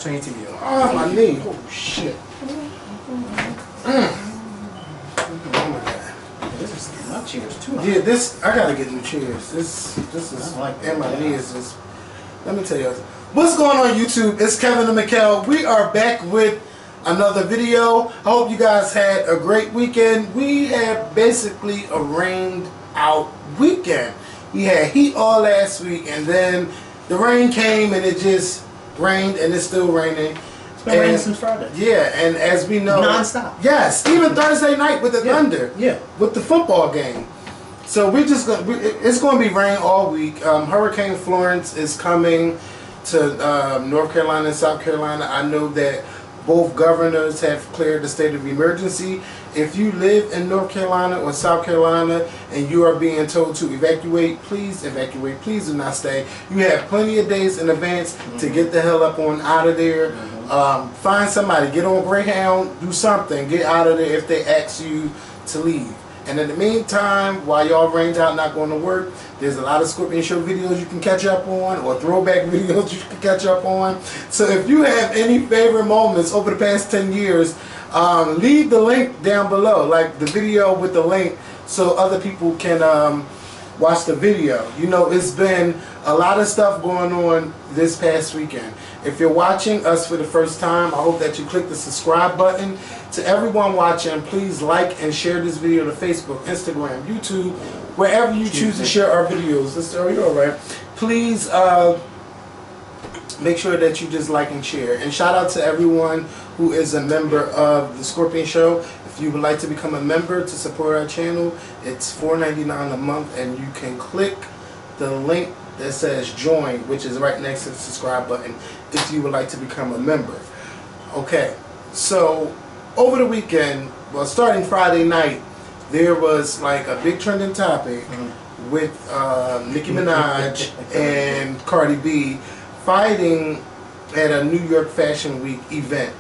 Turn your TV on. Oh, my knee. Oh, shit. Oh, my God. This is my chairs, too. Yeah, this, I gotta get new chairs. This is, and my knee is just, let me tell you. What's going on YouTube? It's Kevin and Mikkel. We are back with another video. I hope you guys had a great weekend. We had basically a rained out weekend. We had heat all last week, and then the rain came and it just rained, and it's still raining. It's been raining since Friday. Yeah, and as we know, non-stop. Yes, even Thursday night with the thunder. Yeah. With the football game. So we're just gonna, it's going to be rain all week. Hurricane Florence is coming to North Carolina and South Carolina. I know that both governors have cleared the state of emergency. If you live in North Carolina or South Carolina and you are being told to evacuate, please evacuate. Please do not stay. You have plenty of days in advance to get the hell up on out of there. Find somebody, get on Greyhound, do something, get out of there if they ask you to leave. And in the meantime, while y'all range out not going to work, there's a lot of Scorpion Show videos you can catch up on, or throwback videos you can catch up on. So if you have any favorite moments over the past 10 years, leave the link down below, like the video with the link, so other people can watch the video. You know, it's been a lot of stuff going on this past weekend. If you're watching us for the first time, I hope that you click the subscribe button. To everyone watching, please like and share this video to Facebook, Instagram, YouTube, wherever you choose to share our videos. This is alright. Please make sure that you just like and share. And shout out to everyone who is a member of the Scorpion Show. If you would like to become a member to support our channel, it's $4.99 a month, and you can click the link that says join, which is right next to the subscribe button, if you would like to become a member. Okay, so over the weekend, well, starting Friday night, there was like a big trending topic with Nicki Minaj and Cardi B fighting at a New York Fashion Week event.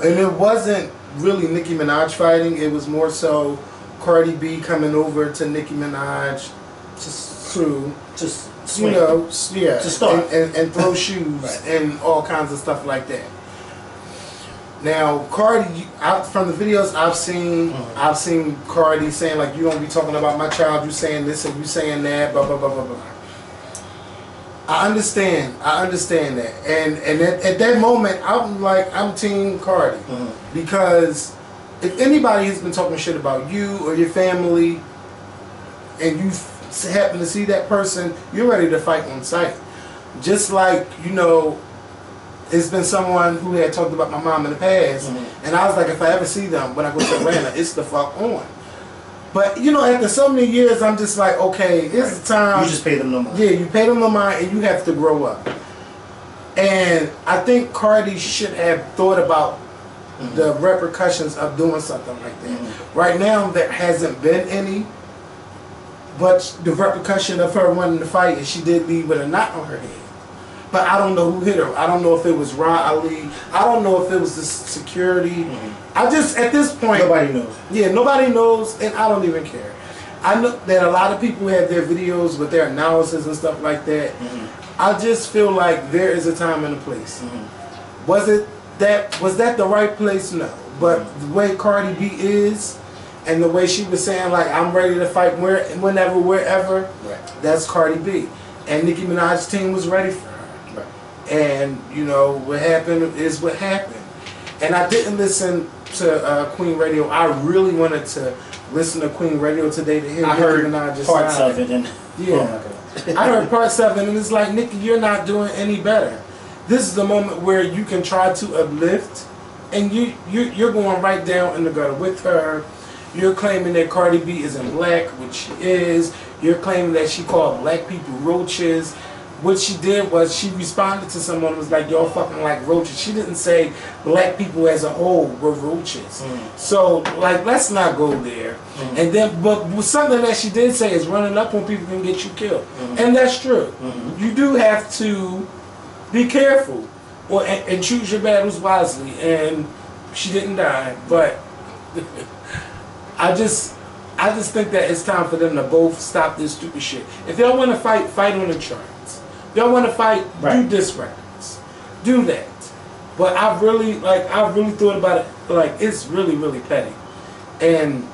And it wasn't really Nicki Minaj fighting, it was more so Cardi B coming over to Nicki Minaj to swing. You know, yeah, to start and throw shoes right. and all kinds of stuff like that. Now, Cardi, from the videos I've seen Cardi saying, like, you don't be talking about my child, you saying this and you saying that, blah blah blah blah blah. I understand that, and at that moment, I'm like, I'm team Cardi, because if anybody has been talking shit about you or your family, and you happen to see that person, you're ready to fight on sight. Just like, you know, it's been someone who had talked about my mom in the past, and I was like, if I ever see them when I go to Atlanta, it's the fuck on. But, you know, after so many years, I'm just like, okay, it's the time. You just pay them no mind. Yeah, you pay them no mind, and you have to grow up. And I think Cardi should have thought about the repercussions of doing something like that. Right now, there hasn't been any. But the repercussion of her winning the fight is she did leave with a knot on her head. But I don't know who hit her. I don't know if it was Ra Ali. I don't know if it was the security. I just, at this point, nobody knows. Yeah, nobody knows, and I don't even care. I know that a lot of people have their videos with their analysis and stuff like that. I just feel like there is a time and a place. Was that the right place? No. But the way Cardi B is, and the way she was saying, like, I'm ready to fight whenever, wherever, that's Cardi B. And Nicki Minaj's team was ready for her. And, you know, what happened is what happened. And I didn't listen to Queen Radio. I really wanted to listen to Queen Radio today to hear Nicki Minaj's parts side. of it. And, yeah. I heard parts of it, and it's like, Nicki, you're not doing any better. This is the moment where you can try to uplift, and you're going right down in the gutter with her. You're claiming that Cardi B isn't black, which she is. You're claiming that she called black people roaches. What she did was she responded to someone who was like, y'all fucking like roaches. She didn't say black people as a whole were roaches. So, like, let's not go there. And then, but something that she did say is running up on people can get you killed. And that's true. You do have to be careful and choose your battles wisely. And she didn't die, but I just think that it's time for them to both stop this stupid shit. If y'all want to fight, fight on the charts. If y'all want to fight, do disc records. Do that. But I really thought about it. Like, it's really, really petty, and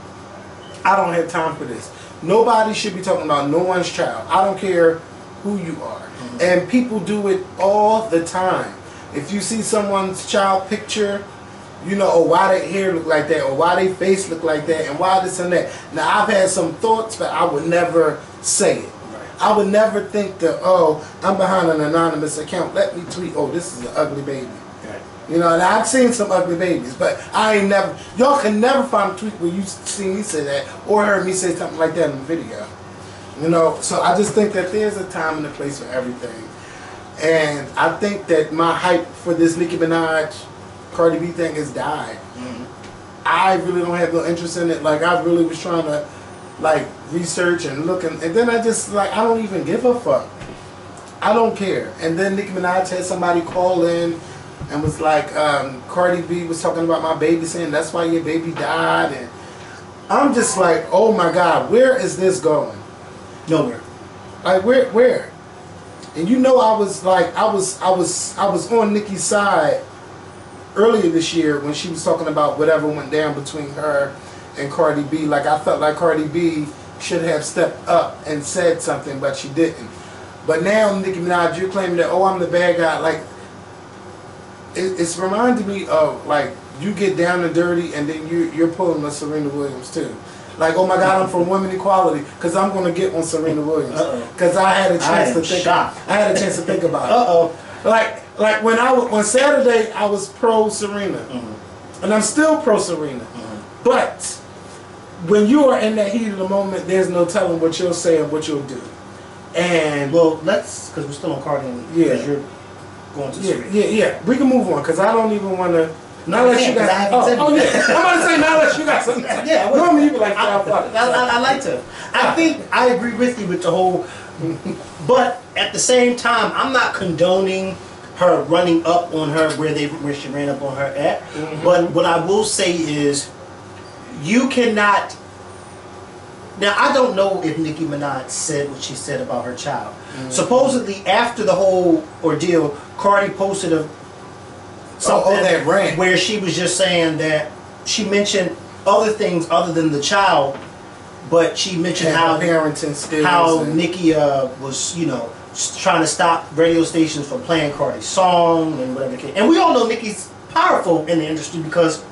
I don't have time for this. Nobody should be talking about no one's child. I don't care who you are. Mm-hmm. And people do it all the time. If you see someone's child picture, you know, or why their hair look like that, or why their face look like that, and why this and that. Now, I've had some thoughts, but I would never say it. Right. I would never think that, oh, I'm behind an anonymous account. Let me tweet, oh, this is an ugly baby. Right. You know, and I've seen some ugly babies, but I ain't never, y'all can never find a tweet where you see me say that, or heard me say something like that in the video. You know, so I just think that there's a time and a place for everything. And I think that my hype for this Nicki Minaj, Cardi B thing has died. Mm-hmm. I really don't have no interest in it. Like, I really was trying to, like, research and look, and then I just, like, I don't even give a fuck. I don't care. And then Nicki Minaj had somebody call in and was like, Cardi B was talking about my baby, saying that's why your baby died. And I'm just like, oh my God, where is this going? Nowhere. Like, where? And you know, I was on Nicki's side earlier this year when she was talking about whatever went down between her and Cardi B. Like, I felt like Cardi B should have stepped up and said something, but she didn't. But now, Nicki Minaj, you're claiming that, oh, I'm the bad guy. Like, it's reminding me of, like, you get down and dirty and then you're pulling a Serena Williams too. Like, oh my God, I'm for women equality because I'm going to get on Serena Williams. Because I had a chance to think. I had a chance to think about it. Like when on Saturday I was pro Serena, and I'm still pro Serena. But when you are in that heat of the moment, there's no telling what you'll say and what you'll do. And well, let's, because we're still on Cardi. Yeah, you're going to Serena. Yeah. We can move on because I don't even want to. Not unless you got. Yeah. I'm about to say not unless you got something. Yeah. Normally you be like, I like to. I think I agree with you with the whole. But at the same time, I'm not condoning her running up on her where she ran up on her at. Mm-hmm. But what I will say is, you cannot. Now, I don't know if Nicki Minaj said what she said about her child. Mm-hmm. Supposedly, after the whole ordeal, Cardi posted something that rant where she was just saying that she mentioned other things other than the child, but she mentioned how parenting skills, how Nicki was, you know, trying to stop radio stations from playing Cardi's song and whatever the case. And we all know Nicki's powerful in the industry because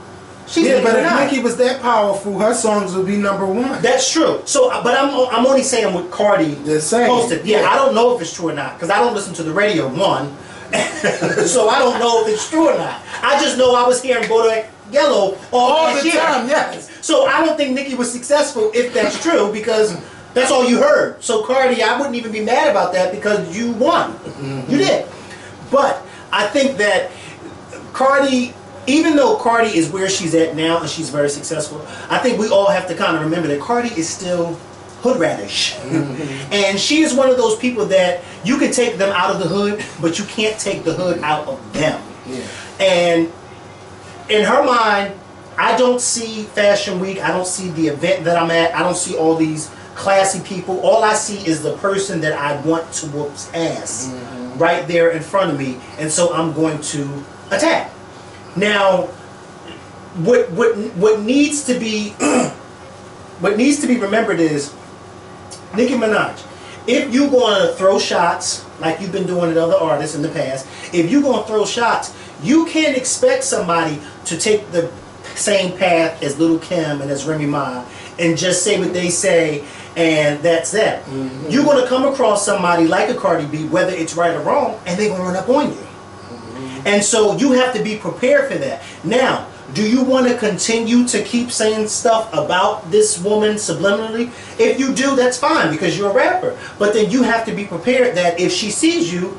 she's but if Nicki was that powerful, her songs would be #1. That's true. So, but I'm only saying what Cardi posted. Yeah, I don't know if it's true or not because I don't listen to the radio. One. So I don't know if it's true or not. I just know I was hearing Bodak Yellow all the time. Yes. So I don't think Nicki was successful if that's true because that's all you heard. So Cardi, I wouldn't even be mad about that because you won. Mm-hmm. You did. But I think that Cardi, even though Cardi is where she's at now and she's very successful, I think we all have to kind of remember that Cardi is still hood radish. Mm-hmm. And she is one of those people that you can take them out of the hood, but you can't take the hood out of them. Yeah. And in her mind, I don't see Fashion Week, I don't see the event that I'm at, I don't see all these classy people. All I see is the person that I want to whoop's ass right there in front of me, and so I'm going to attack. Now, what needs to be what needs to be remembered is Nicki Minaj, if you're going to throw shots like you've been doing at other artists in the past, if you're going to throw shots, you can't expect somebody to take the same path as Lil' Kim and as Remy Ma and just say what they say and that's that. Mm-hmm. You're going to come across somebody like a Cardi B, whether it's right or wrong, and they're going to run up on you. Mm-hmm. And so you have to be prepared for that. Now, do you want to continue to keep saying stuff about this woman subliminally? If you do, that's fine because you're a rapper. But then you have to be prepared that if she sees you,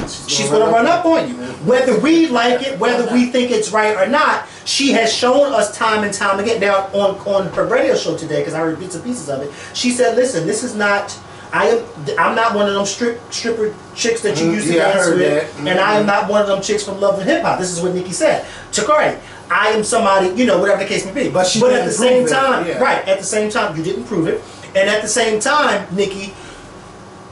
she's going to run up on you. Whether we like it, whether we think it's right or not, she has shown us time and time again. Now, on her radio show today, because I heard bits and pieces of it, she said, listen, this is not... I'm not one of them stripper chicks that you used to dance with, and I am not one of them chicks from Love and Hip Hop. This is what Nicki said to Cardi. I am somebody, you know, whatever the case may be. But at the same time, right? At the same time, you didn't prove it, and at the same time, Nicki,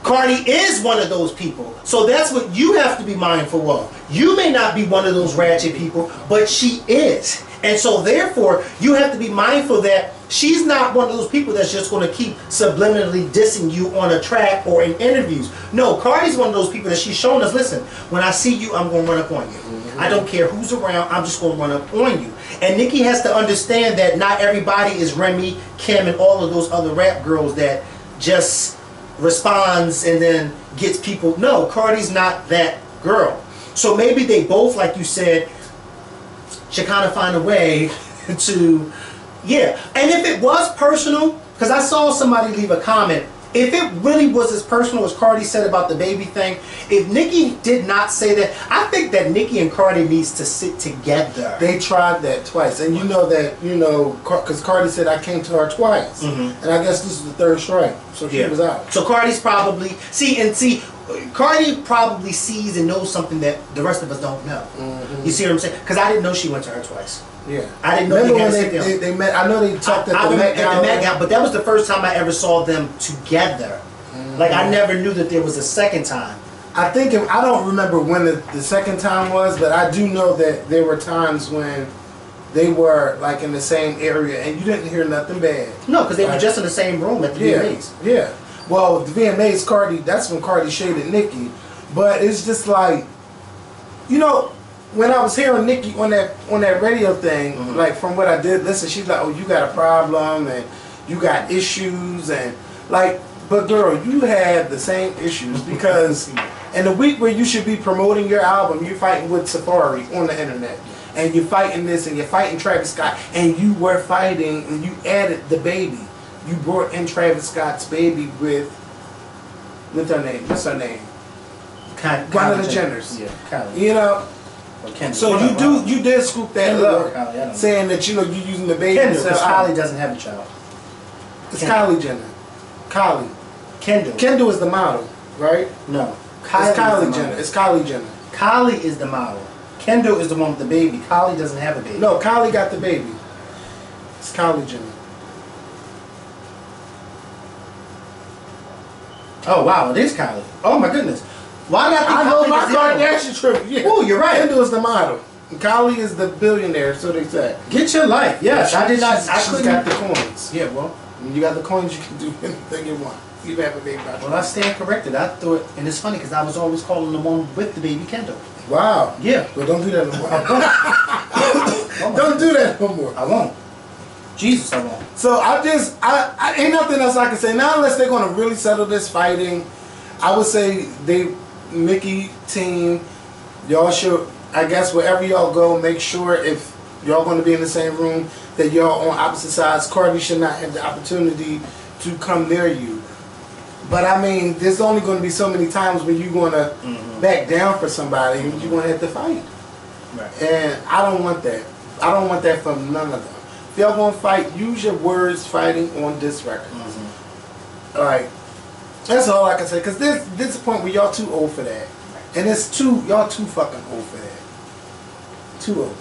Cardi is one of those people. So that's what you have to be mindful of. You may not be one of those ratchet people, but she is. And so therefore, you have to be mindful that she's not one of those people that's just going to keep subliminally dissing you on a track or in interviews. No, Cardi's one of those people that she's shown us, listen, when I see you, I'm going to run up on you. I don't care who's around, I'm just going to run up on you. And Nicki has to understand that not everybody is Remy, Kim, and all of those other rap girls that just responds and then gets people. No, Cardi's not that girl. So maybe they both, like you said, should kind of find a way to, yeah. And if it was personal, because I saw somebody leave a comment, if it really was as personal as Cardi said about the baby thing, if Nicki did not say that, I think that Nicki and Cardi needs to sit together. They tried that twice, and you know that, because Cardi said I came to her twice, and I guess this is the third strike, so she was out. So Cardi's probably Cardi probably sees and knows something that the rest of us don't know. You see what I'm saying? Because I didn't know she went to her twice. Yeah, I didn't know. Remember when they met? I know they talked at the Met Gala, but that was the first time I ever saw them together. Like I never knew that there was a second time. I think I don't remember when the second time was, but I do know that there were times when they were like in the same area and you didn't hear nothing bad. No, because they were just in the same room at the VMAs. Yeah. Well, the VMAs, Cardi, that's when Cardi shaded Nicki, but it's just like, when I was hearing Nicki on that radio thing, like from what I did listen, she's like, oh, you got a problem and you got issues and like, but girl, you had the same issues because in the week where you should be promoting your album, you're fighting with Safari on the internet. And you're fighting this and you're fighting Travis Scott and you were fighting and you added the baby. You brought in Travis Scott's baby with her name. What's her name? One of the Jenners. Yeah, Kylie. So you did scoop that up, saying that you're using the baby. Kendall, because Kylie doesn't have a child. It's Kylie Jenner. Kylie. Kendall is the model, right? No. It's Kylie Jenner. It's Kylie Jenner. Kylie is the model. Kendall is the one with the baby. Kylie doesn't have a baby. No, Kylie got the baby. It's Kylie Jenner. Oh wow, it is Kylie. Oh my goodness. Why not? I know my Kardashian trip. Yeah. Oh, you're right. Kendall is the model. And Kylie is the billionaire, so they said. Get your life. Yes, I did not. She's got the coins. Yeah, well, when you got the coins, you can do anything you want. You have a baby. Well, I stand corrected. I thought, and it's funny because I was always calling the one with the baby Kendall. Wow. Yeah. Well, don't do that no more. Don't do that no more. I won't. Jesus, I won't. So I ain't nothing else I can say now unless they're gonna really settle this fighting. I would say Nicki team, y'all should, I guess wherever y'all go, make sure if y'all gonna be in the same room that y'all on opposite sides. Cardi should not have the opportunity to come near you. But I mean, there's only going to be so many times when you're going to back down for somebody and you're going to have to fight. Right. And I don't want that. I don't want that from none of them. If y'all going to fight, use your words fighting on this record. Alright. That's all I can say. Because this is a point where y'all too old for that. And y'all too fucking old for that. Too old.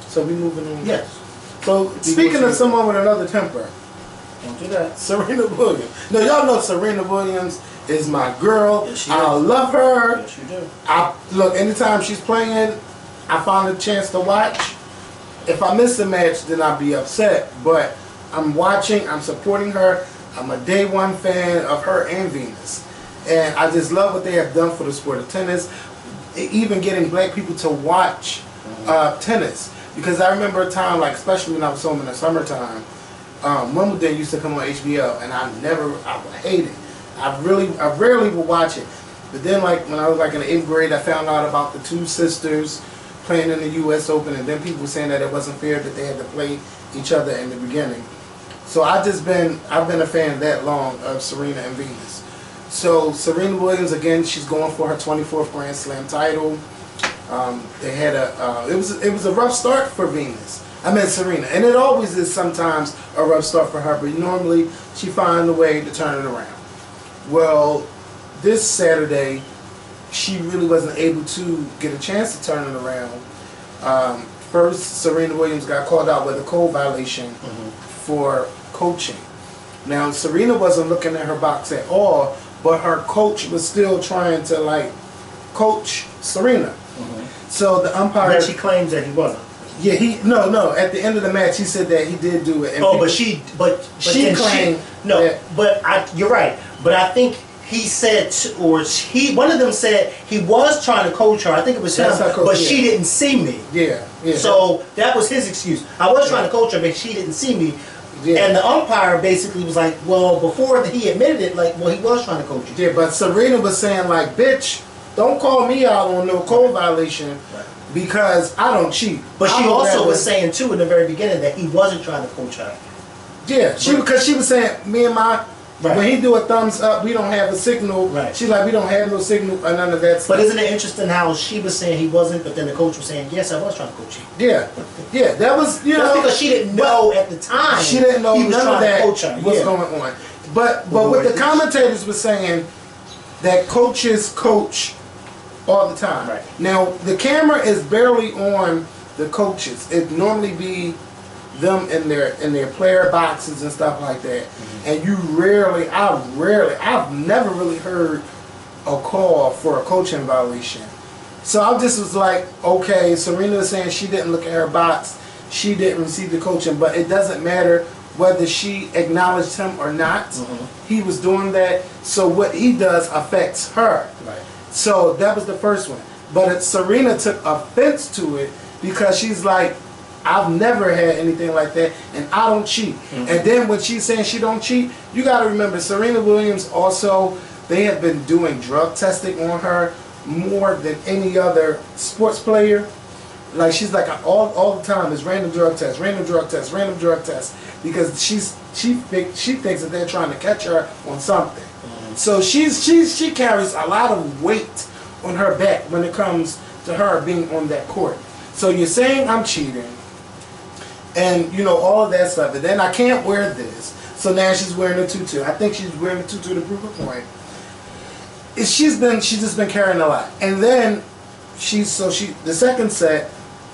So we moving on. Yes. So speaking of someone with another temper. Don't do that. Serena Williams. No, y'all know Serena Williams is my girl. Yes, I love her. Yes, you do. Look, anytime she's playing, I find a chance to watch. If I miss a match, then I'll be upset. But I'm watching, I'm supporting her. I'm a day one fan of her and Venus. And I just love what they have done for the sport of tennis. Even getting black people to watch tennis. Because I remember a time, like especially when I was home in the summertime, Wimbledon used to come on HBO, and I would hate it. I rarely would watch it. But then, like when I was like in the 8th grade, I found out about the two sisters playing in the U.S. Open, and then people were saying that it wasn't fair that they had to play each other in the beginning. So I've been a fan that long of Serena and Venus. So Serena Williams again, she's going for her 24th Grand Slam title. They had it was a rough start for Venus. I meant Serena, and it always is sometimes a rough start for her, but normally she finds a way to turn it around. Well, this Saturday, she really wasn't able to get a chance to turn it around. First, Serena Williams got called out with a code violation for coaching. Now, Serena wasn't looking at her box at all, but her coach was still trying to like coach Serena. So the umpire. But she claims that he wasn't. Yeah, no. At the end of the match, he said that he did do it. And but she claimed you're right. But I think he said, one of them said he was trying to coach her. I think it was him, but she didn't see me. Yeah. So that was his excuse. I was trying to coach her, but she didn't see me. Yeah. And the umpire basically was like, well, before he admitted it, like, well, he was trying to coach you. Yeah, but Serena was saying like, bitch, don't call me out on no code violation. Right. Because I don't cheat. But she also was saying too in the very beginning that he wasn't trying to coach her. Yeah, because she was saying me and my when he do a thumbs up, we don't have a signal. Right. She's like, we don't have no signal or none of that stuff. But isn't it interesting how she was saying he wasn't, but then the coach was saying, yes, I was trying to coach you. Yeah, that was That's because she didn't know at the time. She didn't know he was none of that coach her. was going on. But what the commentators were saying that coaches coach all the time. Right. Now the camera is barely on the coaches. It normally be them in their player boxes and stuff like that. And I've never really heard a call for a coaching violation. So I just was like, okay, Serena was saying she didn't look at her box, she didn't receive the coaching, but it doesn't matter whether she acknowledged him or not. He was doing that, so what he does affects her. Right. So that was the first one. But Serena took offense to it because she's like, I've never had anything like that, and I don't cheat. And then when she's saying she don't cheat, you got to remember, Serena Williams also, they have been doing drug testing on her more than any other sports player. Like she's like all the time is random drug tests, because she thinks that they're trying to catch her on something. So she carries a lot of weight on her back when it comes to her being on that court. So you're saying I'm cheating, and you know all of that stuff, and then I can't wear this. So now she's wearing a tutu. I think she's wearing a tutu to prove a point. She's just been carrying a lot, and then the second set.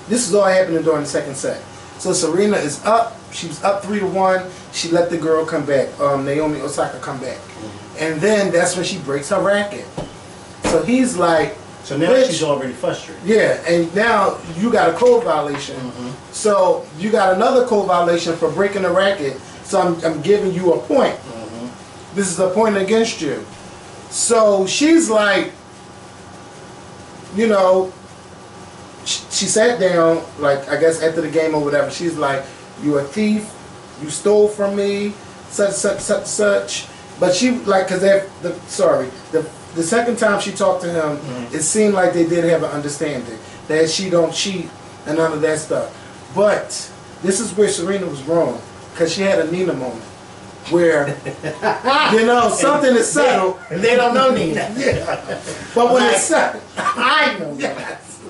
This is all happening during the second set. So Serena is up. She was up 3-1. She let the girl come back. Naomi Osaka come back, and then that's when she breaks her racket. So he's like. So now she's already frustrated. Yeah, and now you got a code violation. So you got another code violation for breaking the racket. So I'm giving you a point. This is a point against you. So she's like, you know, she sat down, like I guess after the game or whatever. She's like, "You a thief. You stole from me. Such." But she like, cause the second time she talked to him, it seemed like they did have an understanding that she don't cheat and none of that stuff. But this is where Serena was wrong, because she had a Nina moment where, you know, something is settled. And they don't know Nina. Yeah. But when it's settled, I know. Yes.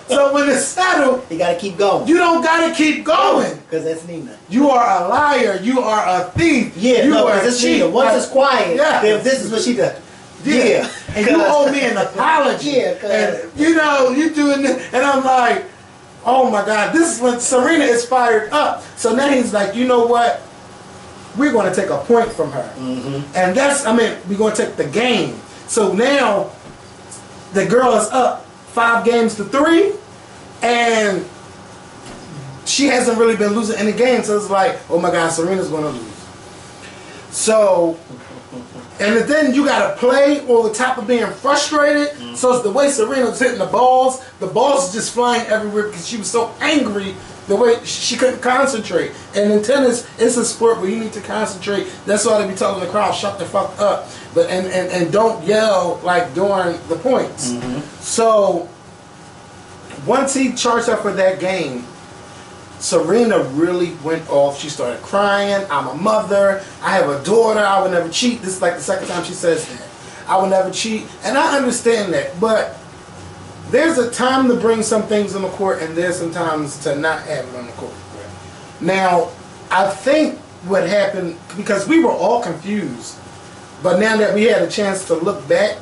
So when it's settled, you gotta keep going. You don't gotta keep going. Because that's Nina. You are a liar. You are a thief. Yeah, you no, because it's Nina. Once it's quiet, then this is what she does. Yeah. And you owe me an apology. Yeah, and you know, you doing this, and I'm like, oh my God, this is when Serena is fired up. So now he's like, you know what? We're going to take a point from her. And we're going to take the game. So now the girl is up 5-3, and she hasn't really been losing any games. So it's like, oh my God, Serena's going to lose. So, and then you got to play over the top of being frustrated. So it's the way Serena was hitting the balls is just flying everywhere because she was so angry the way she couldn't concentrate. And in tennis, it's a sport where you need to concentrate. That's why they be telling the crowd, shut the fuck up. But and don't yell like during the points. So once he charged up for that game, Serena really went off. She started crying. I'm a mother. I have a daughter. I would never cheat. This is like the second time she says that. I would never cheat. And I understand that. But there's a time to bring some things on the court, and there's some times to not have it on the court. Now, I think what happened, because we were all confused, but now that we had a chance to look back,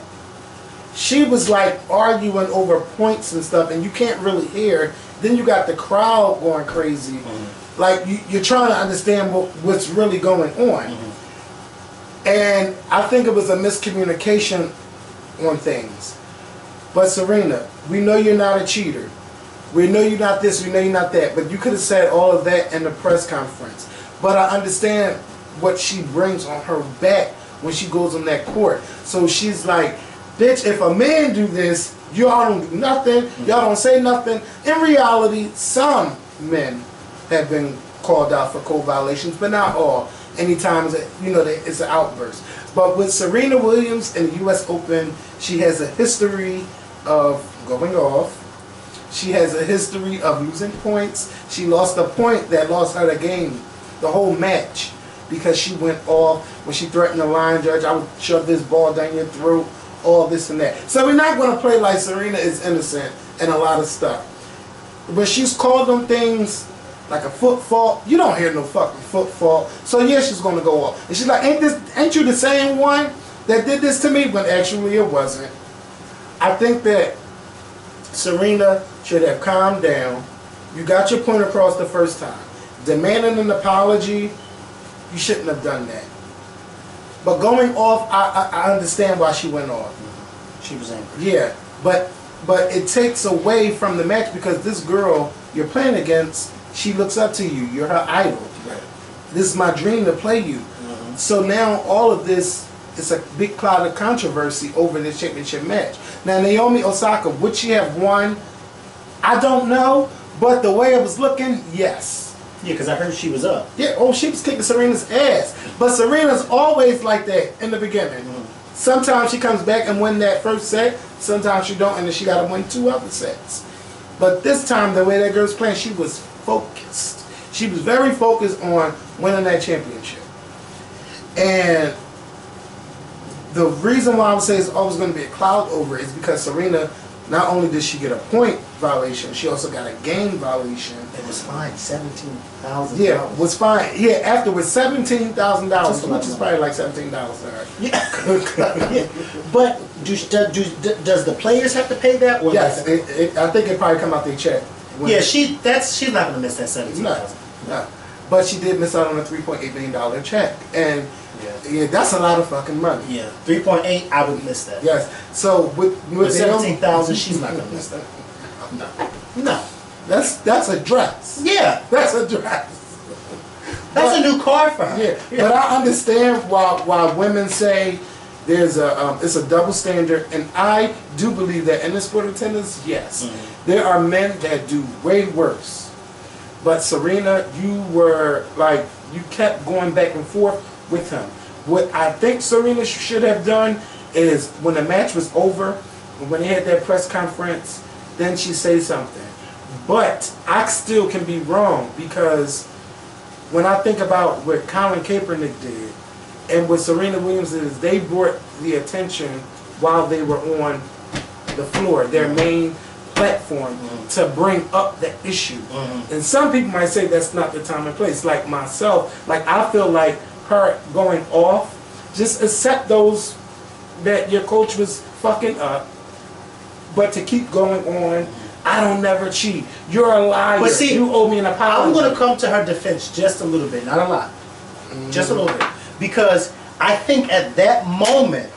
she was like arguing over points and stuff, and you can't really hear. Then you got the crowd going crazy. Like you're trying to understand what's really going on. And I think it was a miscommunication on things. But Serena, we know you're not a cheater. We know you're not this, we know you're not that. But you could have said all of that in the press conference. But I understand what she brings on her back when she goes on that court. So she's like, bitch, if a man do this, y'all don't do nothing, y'all don't say nothing. In reality, some men have been called out for code violations, but not all. Anytime, you know, it's an outburst. But with Serena Williams in the U.S. Open, she has a history of going off. She has a history of losing points. She lost a point that lost her the game, the whole match, because she went off when she threatened the line judge. I would shove this ball down your throat, all this and that. So we're not going to play like Serena is innocent in a lot of stuff. But she's called them things like a foot fault. You don't hear no fucking foot fault. So yeah, she's going to go off. And she's like, ain't you the same one that did this to me? But actually it wasn't. I think that Serena should have calmed down. You got your point across the first time. Demanding an apology, you shouldn't have done that. But going off, I understand why she went off. She was angry. Yeah, but it takes away from the match because this girl you're playing against, she looks up to you. You're her idol. Right. This is my dream to play you. So now all of this is a big cloud of controversy over this championship match. Now Naomi Osaka, would she have won? I don't know, but the way it was looking, yes. Yeah, because I heard she was up. Yeah, oh, she was kicking Serena's ass. But Serena's always like that in the beginning. Sometimes she comes back and win that first set. Sometimes she don't, and then she got to win 2 other sets. But this time, the way that girl's playing, she was focused. She was very focused on winning that championship. And the reason why I would say it's always going to be a cloud over it is because Serena, not only did she get a point violation, she also got a game violation. It was fine, $17,000. Yeah, was fine. Yeah, afterwards, $17,000, which is probably like $17 to her. Yeah. Yeah. But does the players have to pay that? Or yes, I think it probably come out their check. Yeah, she's not going to miss that $17,000. No, but she did miss out on a $3.8 million check, and yeah, that's a lot of fucking money. Yeah, 3.8, I would miss that. Yes, so with 17,000, she's not going to miss that. No. That's a dress. Yeah. That's a dress. That's a new car for her. Yeah. But I understand why women say there's it's a double standard, and I do believe that in the sport of tennis, yes, there are men that do way worse. But Serena, you were like, you kept going back and forth with him. What I think Serena should have done is when the match was over, when they had that press conference, then she say something. But I still can be wrong because when I think about what Colin Kaepernick did and what Serena Williams is, they brought the attention while they were on the floor, their main platform, to bring up the issue. And some people might say that's not the time and place. Like myself, like I feel like her going off, just accept those that your coach was fucking up, but to keep going on, I don't never cheat. You're a liar. But see, you owe me an apology. I'm going to come to her defense just a little bit, not a lot. Just a little bit. Because I think at that moment,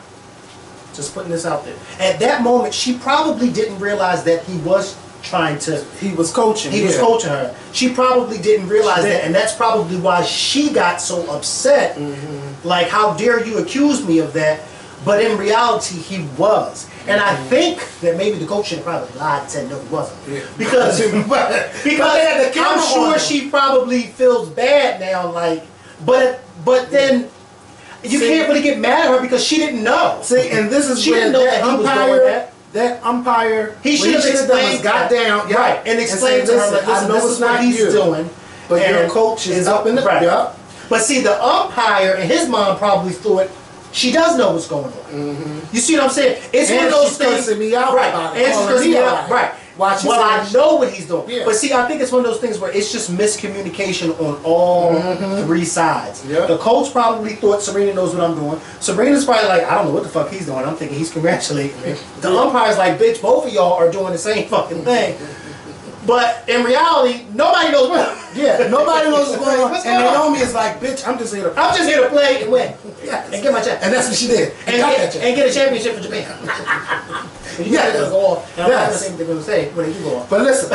just putting this out there, at that moment, she probably didn't realize that he was trying to... He was coaching. He was coaching her. She probably didn't realize that, and that's probably why she got so upset. Like, how dare you accuse me of that? But in reality, he was. And I think that maybe the coach should have probably lied and said no, he wasn't. Yeah. Because I'm sure she probably feels bad now, like, but then you can't really get mad at her because she didn't know. See, and this is she didn't know that he was doing that. That umpire, he should have explained, got down, right, and explained to her, like, I know it's not he's doing, but your coach is up in the right. But see, the umpire and his mom probably thought she does know what's going on. You see what I'm saying? It's one of those things. Cussing me out right? About it, and she's cussing me out, right? Watching well, I know what he's doing. Yeah. But see, I think it's one of those things where it's just miscommunication on all 3 sides. Yeah. The coach probably thought Serena knows what I'm doing. Serena's probably like, I don't know what the fuck he's doing. I'm thinking he's congratulating me. The umpire's like, bitch, both of y'all are doing the same fucking thing. But in reality, nobody knows what. Yeah, nobody knows what's going on. What's And going on? Naomi is like, bitch, I'm just here to play and win. Yes. And get my check. And that's what she did. And get a championship for Japan. Yeah. Go off. And I'm not saying what they're going to say when they do go off. But listen,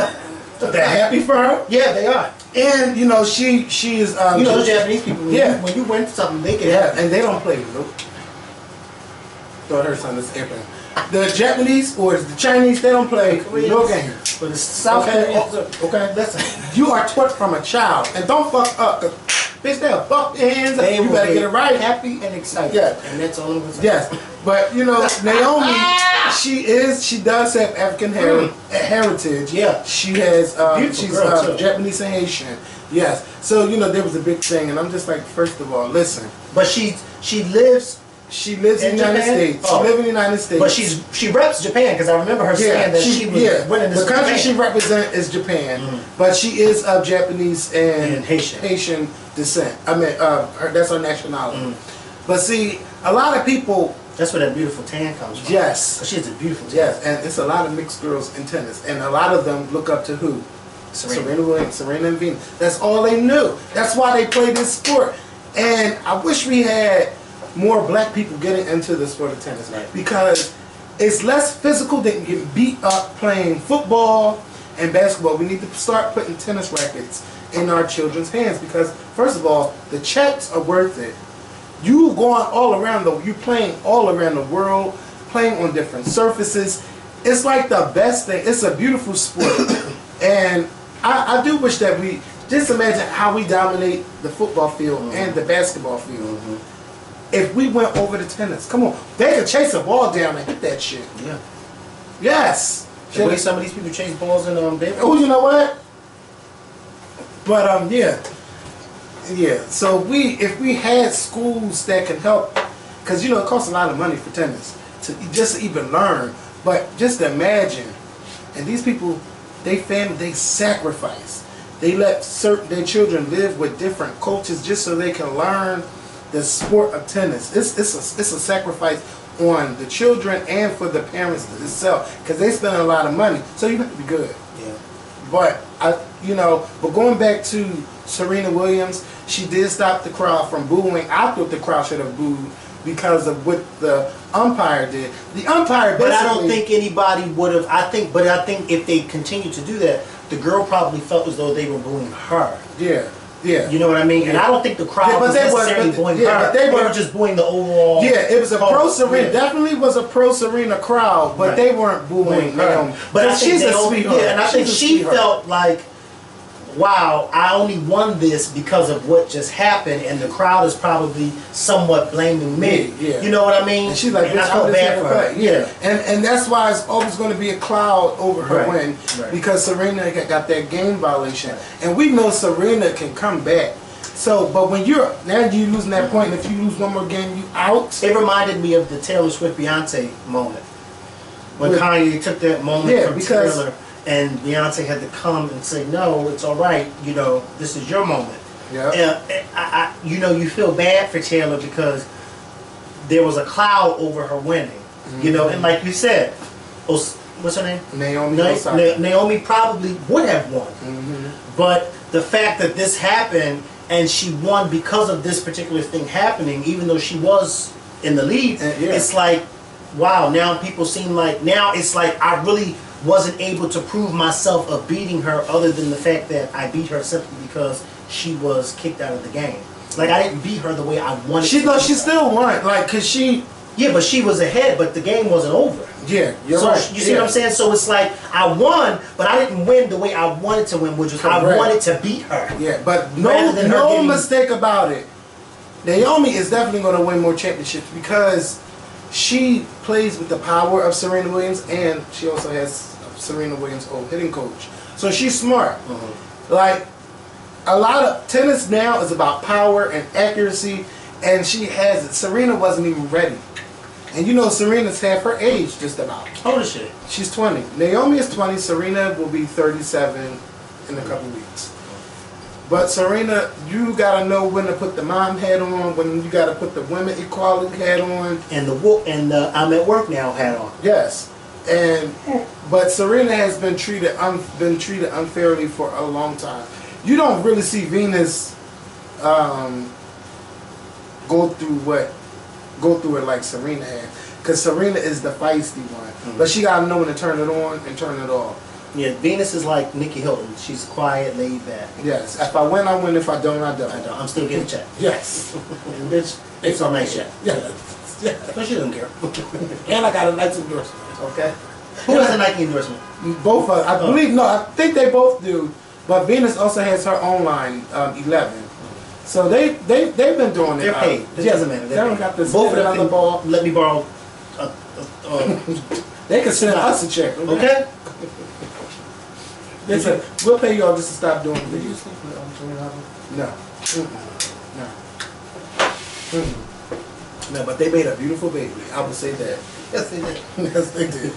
they're happy for her. Yeah, they are. And, you know, she is... you know, the Japanese people, when you win something, they can have it. And they don't play. Nope. Thought her son is airplane. The Japanese or the Chinese, they don't play no games. But the South Koreans, okay, listen. You are taught from a child, and don't fuck up. Bitch, they'll fuck your hands up. You better get it right. Happy and excited. Yeah. And that's all I'm going to say. Yes. But, you know, Naomi, she does have African heritage. Yeah. She has, she's girl, Japanese and Haitian. Yes. So, you know, there was a big thing, and I'm just like, first of all, listen. But she lives... She lives in the United States. Oh. She lives in the United States. But she reps Japan, because I remember her saying that she was winning this. The country she represents is Japan, but she is of Japanese and Haitian descent. I mean, that's her nationality. But see, a lot of people... That's where that beautiful tan comes from. Yes. She has a beautiful tan. Yes, and it's a lot of mixed girls in tennis. And a lot of them look up to who? Serena Williams, Serena and Venus. That's all they knew. That's why they played this sport. And I wish we had more black people getting into the sport of tennis, because it's less physical. They can get beat up playing football and basketball. We need to start putting tennis rackets in our children's hands, because first of all, the checks are worth it. You going all around you playing all around the world, playing on different surfaces. It's like the best thing. It's a beautiful sport. And I do wish that we just imagine how we dominate the football field and the basketball field. If we went over to tennis, come on, they could chase a ball down and hit that shit. Yeah. Yes. The way some of these people chase balls in baseball. Oh, you know what? But yeah. So if we had schools that can help, because you know it costs a lot of money for tennis to just even learn. But just imagine, and these people, they sacrifice. They let their children live with different cultures just so they can learn the sport of tennis. It's a sacrifice on the children and for the parents itself, because they spend a lot of money. So you have to be good. Yeah. But but going back to Serena Williams, she did stop the crowd from booing. I thought the crowd should have booed because of what the umpire did. The umpire basically... But I don't think anybody would have... I think if they continued to do that, the girl probably felt as though they were booing her. Yeah. Yeah. You know what I mean? And I don't think the crowd was necessarily booing her. But they were just booing the overall... Yeah, it was a pro-Serena. Definitely was a pro-Serena crowd, but they weren't booing her. But she's a sweetheart. Yeah, and I think she felt like, wow, I only won this because of what just happened, and the crowd is probably somewhat blaming me. Yeah. You know what I mean? And she's like, I felt bad for her. Yeah. And that's why it's always going to be a cloud over her win, because Serena got that game violation. And we know Serena can come back. So, but when you losing that point, and if you lose one more game, you out. It reminded me of the Taylor Swift Beyonce moment. When Kanye took that moment from Taylor, and Beyonce had to come and say, no, it's all right, you know, this is your moment. Yeah. You know, you feel bad for Taylor because there was a cloud over her winning. You know, and like you said, what's her name? Naomi. Naomi probably would have won. But the fact that this happened and she won because of this particular thing happening, even though she was in the lead, it's like, wow, now people seem like, now it's like I really wasn't able to prove myself of beating her, other than the fact that I beat her simply because she was kicked out of the game. Like, I didn't beat her the way I wanted to. She still won, like, cause she... Yeah, but she was ahead, but the game wasn't over. Yeah, you're right. You see what I'm saying? So it's like, I won, but I didn't win the way I wanted to win, which was I wanted to beat her. Yeah, but no mistake about it. Naomi is definitely going to win more championships because she plays with the power of Serena Williams, and she also has Serena Williams' old hitting coach. So she's smart. Like, a lot of tennis now is about power and accuracy, and she has it. Serena wasn't even ready. And you know Serena's half her age, just about. How old is she? She's 20. Naomi is 20. Serena will be 37 in a couple weeks. But Serena, you gotta know when to put the mom hat on, when you gotta put the women equality hat on, and the I'm at work now hat on. Yes, But Serena has been treated unfairly for a long time. You don't really see Venus go through it like Serena had, because Serena is the feisty one. But she gotta know when to turn it on and turn it off. Yeah, Venus is like Nicki Hilton. She's quiet, laid back. Yes. If I win, I win. If I don't, I don't. I'm still getting checked. Yes. And bitch, it's a nice check. Yeah. But she doesn't care. And I got a nice endorsement. Okay. Who has a Nike endorsement? Both of I believe, no, I think they both do. But Venus also has her own line, 11. So they've been doing it. They're paid. It doesn't matter. They don't got this. Both of them on the ball. Let me borrow. They can send us a check. Okay. They said, we'll pay y'all just to stop doing it. Did you sleep with No. No. No, but they made a beautiful baby. I would say that. Yes, they did. Yes, they did.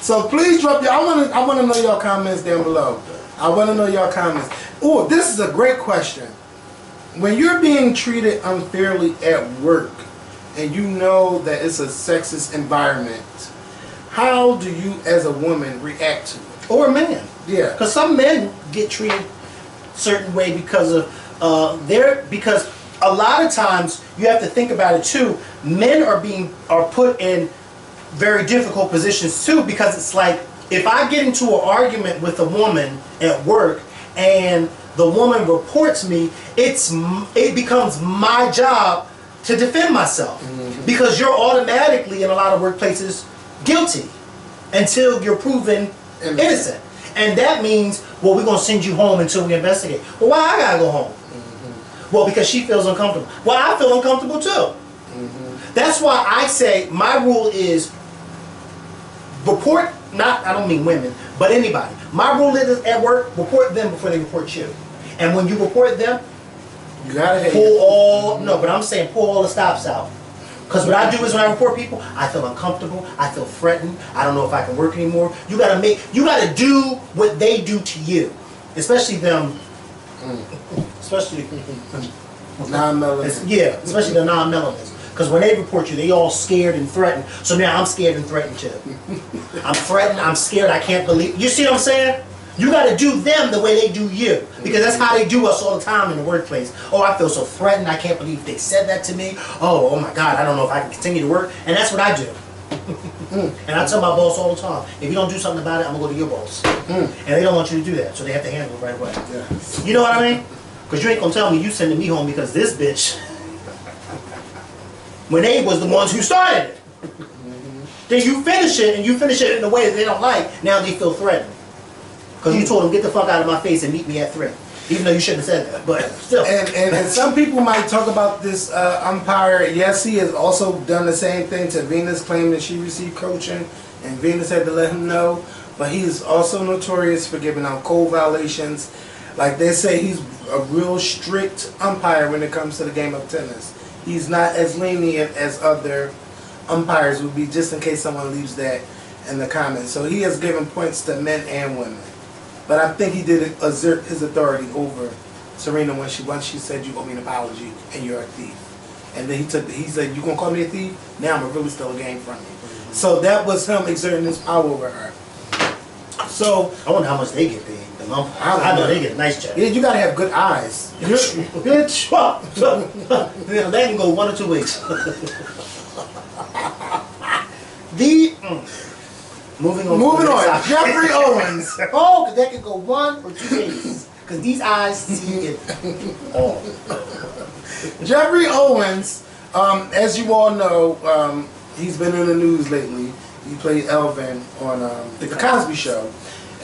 So please drop your. I want to know your comments down below. I want to know your comments. Oh, this is a great question. When you're being treated unfairly at work, and you know that it's a sexist environment, how do you, as a woman, react to it? Or a man. Yeah. Because some men get treated a certain way because of because a lot of times you have to think about it too. Men are put in very difficult positions too, because it's like, if I get into an argument with a woman at work and the woman reports me, it becomes my job to defend myself. Because you're automatically, in a lot of workplaces, guilty until you're proven innocent. And that means, well, we're going to send you home until we investigate. Well, why I got to go home? Well, because she feels uncomfortable. Well, I feel uncomfortable too. That's why I say my rule is report, I don't mean women, but anybody. My rule is at work, report them before they report you. And when you report them, you gotta pull all the stops out. Because what I do is when I report people, I feel uncomfortable, I feel threatened, I don't know if I can work anymore. You gotta do what they do to you. Especially them, especially non-melanins. Yeah, especially the non-melanins. Because when they report you, they all scared and threatened. So now I'm scared and threatened too. I'm threatened, I'm scared, I can't believe. You see what I'm saying? You got to do them the way they do you. Because that's how they do us all the time in the workplace. Oh, I feel so threatened, I can't believe they said that to me. Oh my God, I don't know if I can continue to work. And that's what I do. And I tell my boss all the time, if you don't do something about it, I'm going to go to your boss. And they don't want you to do that, so they have to handle it right away. Yeah. You know what I mean? Because you ain't going to tell me you sending me home because this bitch, when they was the ones who started it. Then you finish it, and you finish it in a way that they don't like. Now they feel threatened. Because you told them, get the fuck out of my face and meet me at 3. Even though you shouldn't have said that, but still. And some people might talk about this umpire. Yes, he has also done the same thing to Venus, claiming that she received coaching, and Venus had to let him know. But he is also notorious for giving out code violations. Like they say, he's a real strict umpire when it comes to the game of tennis. He's not as lenient as other umpires would be, just in case someone leaves that in the comments. So he has given points to men and women. But I think he did exert his authority over Serena once she said, you owe me an apology and you're a thief. And then he said, you gonna call me a thief? Now I'm gonna really steal a game from you. So that was him exerting his power over her. So I wonder how much they get paid. I know they get a nice check. Yeah, you gotta have good eyes. Bitch. That can go 1 or 2 weeks. Moving on. Jeffrey Owens. Oh, because that could go 1 or 2 days. Because these eyes see it all. Jeffrey Owens, as you all know, he's been in the news lately. He played Elvin on the Cosby Show.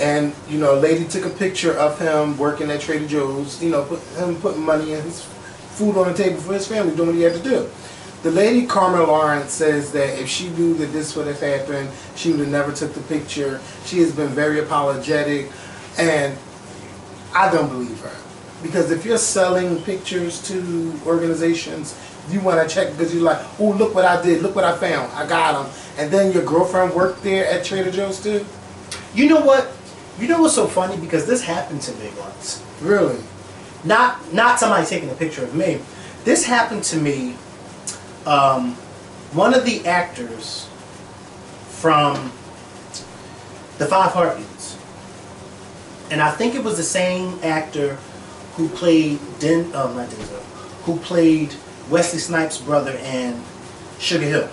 And, you know, a lady took a picture of him working at Trader Joe's, you know, putting money in his food on the table for his family, doing what he had to do. The lady, Carmen Lawrence, says that if she knew that this would have happened, she would have never took the picture. She has been very apologetic, and I don't believe her. Because if you're selling pictures to organizations, you want to check because you're like, oh, look what I did, look what I found, I got them. And then your girlfriend worked there at Trader Joe's too? You know what? You know what's so funny? Because this happened to me once. Really? Not somebody taking a picture of me. This happened to me. One of the actors from the Five Heartbeats. And I think it was the same actor who played who played Wesley Snipes' brother in Sugar Hill.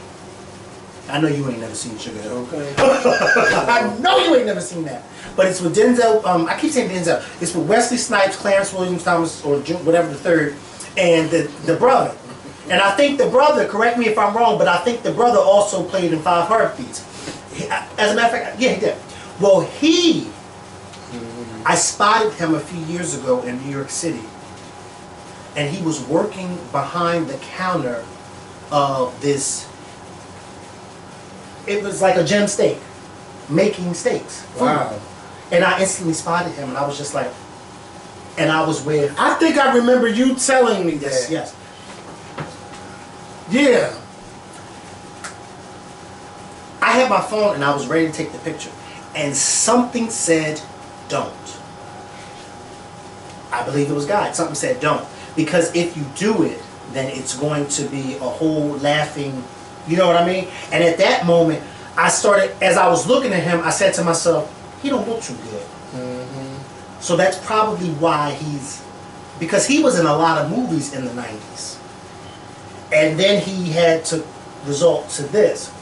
I know you ain't never seen Sugar Hill. Okay. I know you ain't never seen that. But it's with Denzel, I keep saying Denzel. It's with Wesley Snipes, Clarence Williams Thomas, or whatever the third, and the brother. And I think the brother, correct me if I'm wrong, but I think the brother also played in Five Heartbeats. As a matter of fact, yeah, he did. Well, I spotted him a few years ago in New York City, and he was working behind the counter of this, it was like a gem steak, making steaks. Wow. And I instantly spotted him, and I was just like, and I was with... I think I remember you telling me that. Yes. Yeah. I had my phone, and I was ready to take the picture. And something said, don't. I believe it was God. Something said, don't. Because if you do it, then it's going to be a whole laughing, you know what I mean? And at that moment, I started, as I was looking at him, I said to myself, he don't look too good. Mm-hmm. So that's probably why because he was in a lot of movies in the 90s. And then he had to resort to this.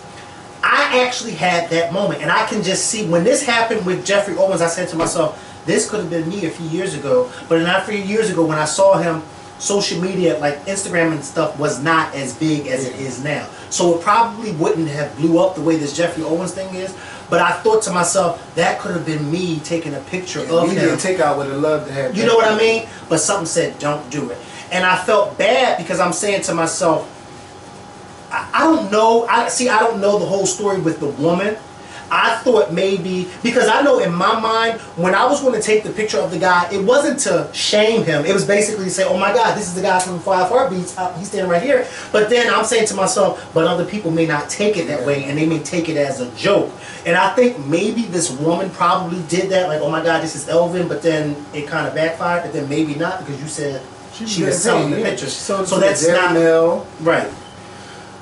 I actually had that moment, and I can just see, when this happened with Jeffrey Owens, I said to myself, this could have been me a few years ago, but not a few years ago when I saw him, social media, like Instagram and stuff, was not as big as it is now. So it probably wouldn't have blew up the way this Jeffrey Owens thing is, but I thought to myself, that could have been me taking a picture of him. Takeout would have loved to have. You know what I mean? But something said, don't do it. And I felt bad because I'm saying to myself, I don't know. I don't know the whole story with the woman. I thought maybe, because I know in my mind, when I was going to take the picture of the guy, it wasn't to shame him. It was basically to say, oh my God, this is the guy from Five Heartbeats. He's standing right here. But then I'm saying to myself, but other people may not take it that way, and they may take it as a joke. And I think maybe this woman probably did that, like, oh my God, this is Elvin, but then it kind of backfired, but then maybe not, because you said she was selling the pictures. So that's not... Right.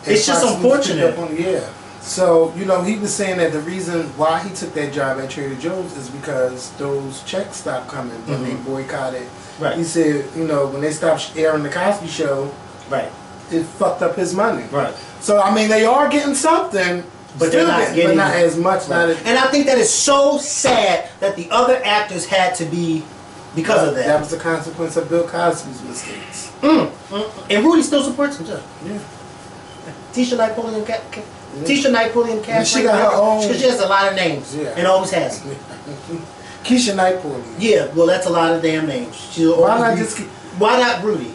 It's just unfortunate. Yeah. So, you know, he was saying that the reason why he took that job at Trader Joe's is because those checks stopped coming when they boycotted. Right. He said, you know, when they stopped airing the Cosby Show, right, it fucked up his money. Right. So, I mean, they are getting something, but they're not getting, but not as much. Right. And I think that is so sad that the other actors had to be because of that. That was the consequence of Bill Cosby's mistakes. And Rudy still supports him, too. Yeah. Tisha Napoleon, Tisha Napoleon Cash. She got her own. She has a lot of names, and always has. Keisha Napoleon. Yeah, well, that's a lot of damn names. Why not just? Why not Rudy?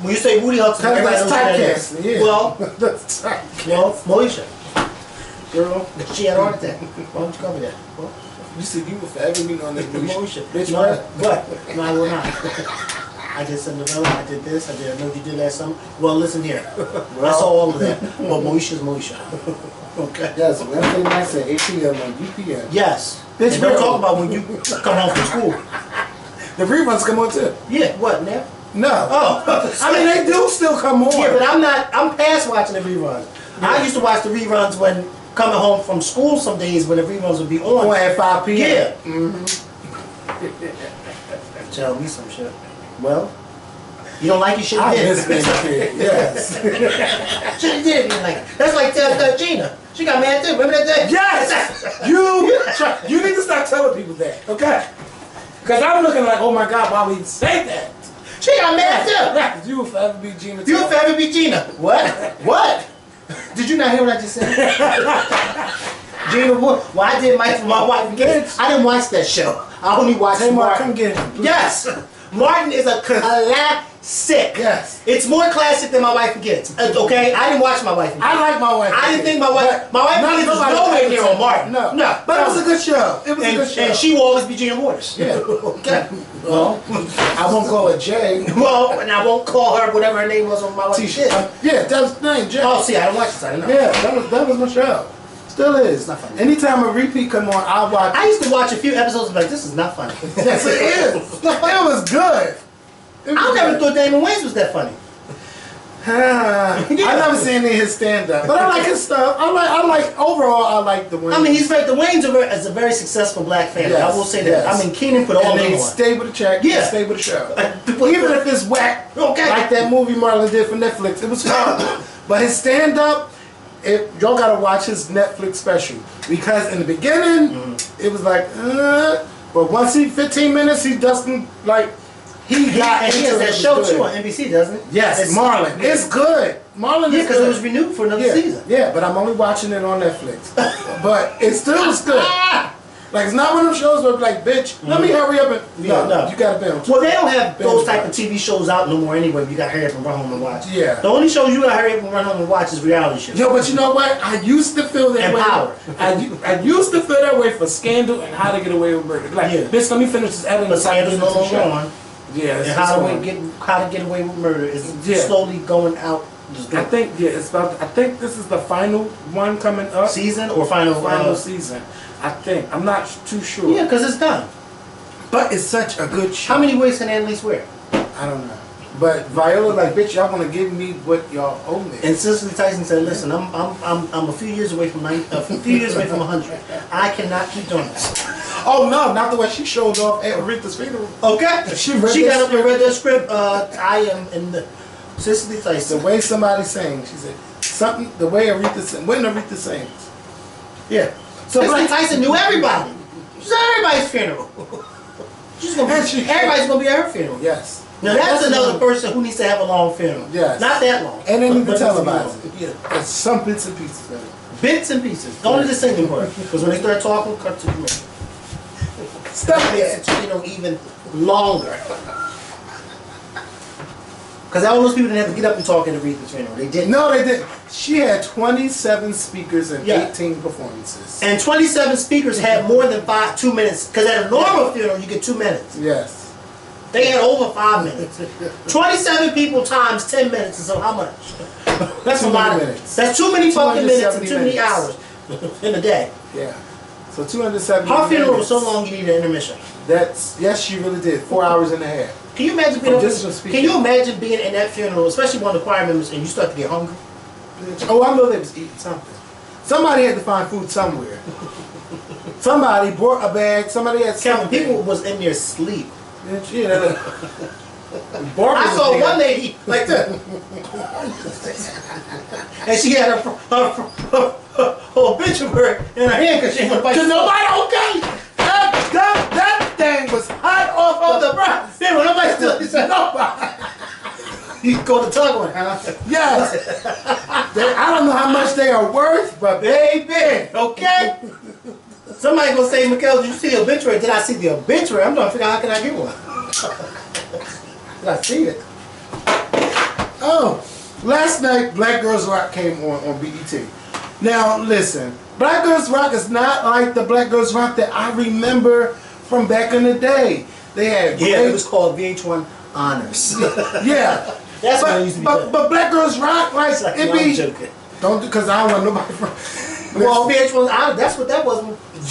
When you say Rudy Hudson, that's typecast. Yeah. Well, that's typecast. Well, Moesha, girl, she had a heart attack. Why don't you cover that? Well, you said you were forever being on this Moesha. Bitch, what? No, I will not. I did Cinderella, I did this, I know you did that something. Well, listen here. I saw all of that. But Moesha's Moesha. Okay. Yes, Wednesday nights at 8 p.m. on UPN. Yes. Bitch, don't talk about when you come home from school. The reruns come on too. Yeah, what, now? No. Oh. I mean, they do still come on. Yeah, but I'm past watching the reruns. Yeah. I used to watch the reruns when coming home from school some days when the reruns would be on. At 5 p.m. Yeah. Mm-hmm. Tell me some shit. Well, you don't like your shit? I miss being a kid. Yes. She did like it. That's like Gina. She got mad too. Remember that day? Yes. You need to start telling people that, okay? Because I'm looking like, oh my God, why would he say that? She got mad too. You will forever be Gina. You will forever be Gina. What? What? Did you not hear what I just said? Gina, well, I did my wife and kids. I didn't watch that show. I only watched Martin. Come get him. Yes. Martin is a classic. Yes. It's more classic than My Wife and Kids. Okay? I didn't watch My Wife and Kids. I like My Wife and Kids. I didn't think My Wife and Kids was nowhere near on Martin. No. No. But it was a good show. It was a good show. And she will always be Gina Waters. Yeah. Okay. Well, I won't call her Jay. Well, and I won't call her whatever her name was on My Wife and Kids. Yeah, that was the name, Jay. Oh, see, I didn't watch this. I didn't know. Yeah, that was my show. Still is. It's not funny. Anytime a repeat come on, I watch. I used to watch a few episodes and be like, this is not funny. Yes, it is. It was good. I never thought Damon Wayans was that funny. I never seen any of his stand up, but I like his stuff. I like overall. I like the Wayans. I mean, he's very, the Wayans is a very successful black family. Yes, I will say that. yes. I mean, Keenan put all and them they on. stay with the check. Yeah. They stay with the show. Even if it's whack, Okay. like that movie Marlon did for Netflix, it was horrible. But his stand up, y'all gotta watch his Netflix special because in the beginning it was like, but once 15 minutes, he doesn't like. He got and he into has that it. show too on NBC, doesn't it? Yes, Marlon. It's good. Marlon is because good. it was renewed for another season. Yeah, but I'm only watching it on Netflix. But it still is good. Like, it's not one of them shows where it's like, bitch, let me hurry up and... No, you gotta binge. Well, they don't have those type of TV shows out no more anyway. You gotta hurry up and run home and watch. Yeah. The only shows you gotta hurry up and run home and watch is reality shows. Yo, but you know what? I used to feel that way. I used to feel that way for Scandal and How to Get Away with Murder. Like, bitch, let me finish this editing. But Scandal's no longer on. Yeah, and How to Get Away with Murder is slowly going out. I think it's about. I think this is the final one coming up. Season or final season. I think I'm not too sure. Yeah, because it's done. But it's such a good show. How many wigs can Annalise wear? I don't know. But Viola, like, bitch, y'all gonna give me what y'all owe me. And Cicely Tyson said, "Listen, I'm a few years away from 100. I cannot keep doing this." Oh no, not the way she showed off at Aretha's funeral. Okay, she got up and read that script. I am in the Cicely Tyson. The way somebody sings, she said something. The way Aretha sings. When Aretha sings. Yeah. So Cicely Tyson knew everybody. She's at everybody's funeral. Everybody's gonna be at her funeral. Yes. Now that's another person who needs to have a long funeral. Yes. Not that long. And they need to televise it. Yeah. There's some bits and pieces of it. Bits and pieces. Only the singing part. Because when they start talking, cut to the middle. Stuff makes it, even longer. Because all those people didn't have to get up and talk at Aretha's funeral. They didn't. No, they didn't. She had 27 speakers and 18 performances. And 27 speakers had more than 2 minutes. Because at a normal funeral, you get 2 minutes. Yes. They had over 5 minutes. 27 people times 10 minutes. So how much? That's a lot of minutes. That's too many fucking minutes and too many hours in a day. Yeah. So 270 Her funeral was so long you needed an intermission. Yes, she really did. 4 hours and a half. Can you imagine being in that funeral, especially one of the choir members, and you start to get hungry? Oh, I know they was eating something. Somebody had to find food somewhere. Somebody brought a bag. Somebody had something. People was in their sleep. Yeah. I saw one lady like that, and she had her obituary in her hand because she didn't want to bite. Cause nobody that thing was hot off of the breath. Then when nobody still said nobody. You go to tug on it, huh? Yes. I don't know how much they are worth, but baby, okay. Somebody gonna say, Mikhail, did you see the obituary? Did I see the obituary? I'm trying to figure out how can I get one. Did I see it? Oh, last night Black Girls Rock came on BET. Now listen, Black Girls Rock is not like the Black Girls Rock that I remember from back in the day. They had it was called VH1 Honors. Yeah, that's what it used to be. But Black Girls Rock, like it be. Joking. Don't because I don't want nobody from. Well, VH1 Honors. That's what that was.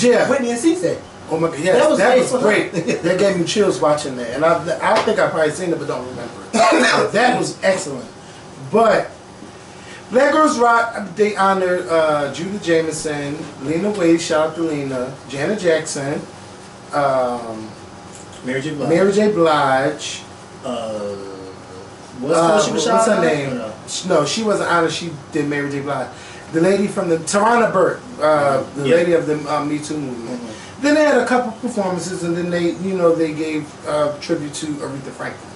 Yeah. Whitney and C-Say. Oh my God, yes, that was great. That gave me chills watching that. And I think I probably seen it, but don't remember it. That was excellent. But Black Girls Rock, they honored Judah Jameson, Lena Waithe, shout out to Lena, Janet Jackson, Mary J. Blige. Mary J. Blige. What's her name? No, she wasn't honored. She did Mary J. Blige. The lady from the Tarana Burke, the lady of the Me Too movement. Mm-hmm. Then they had a couple performances, and then they gave tribute to Aretha Franklin.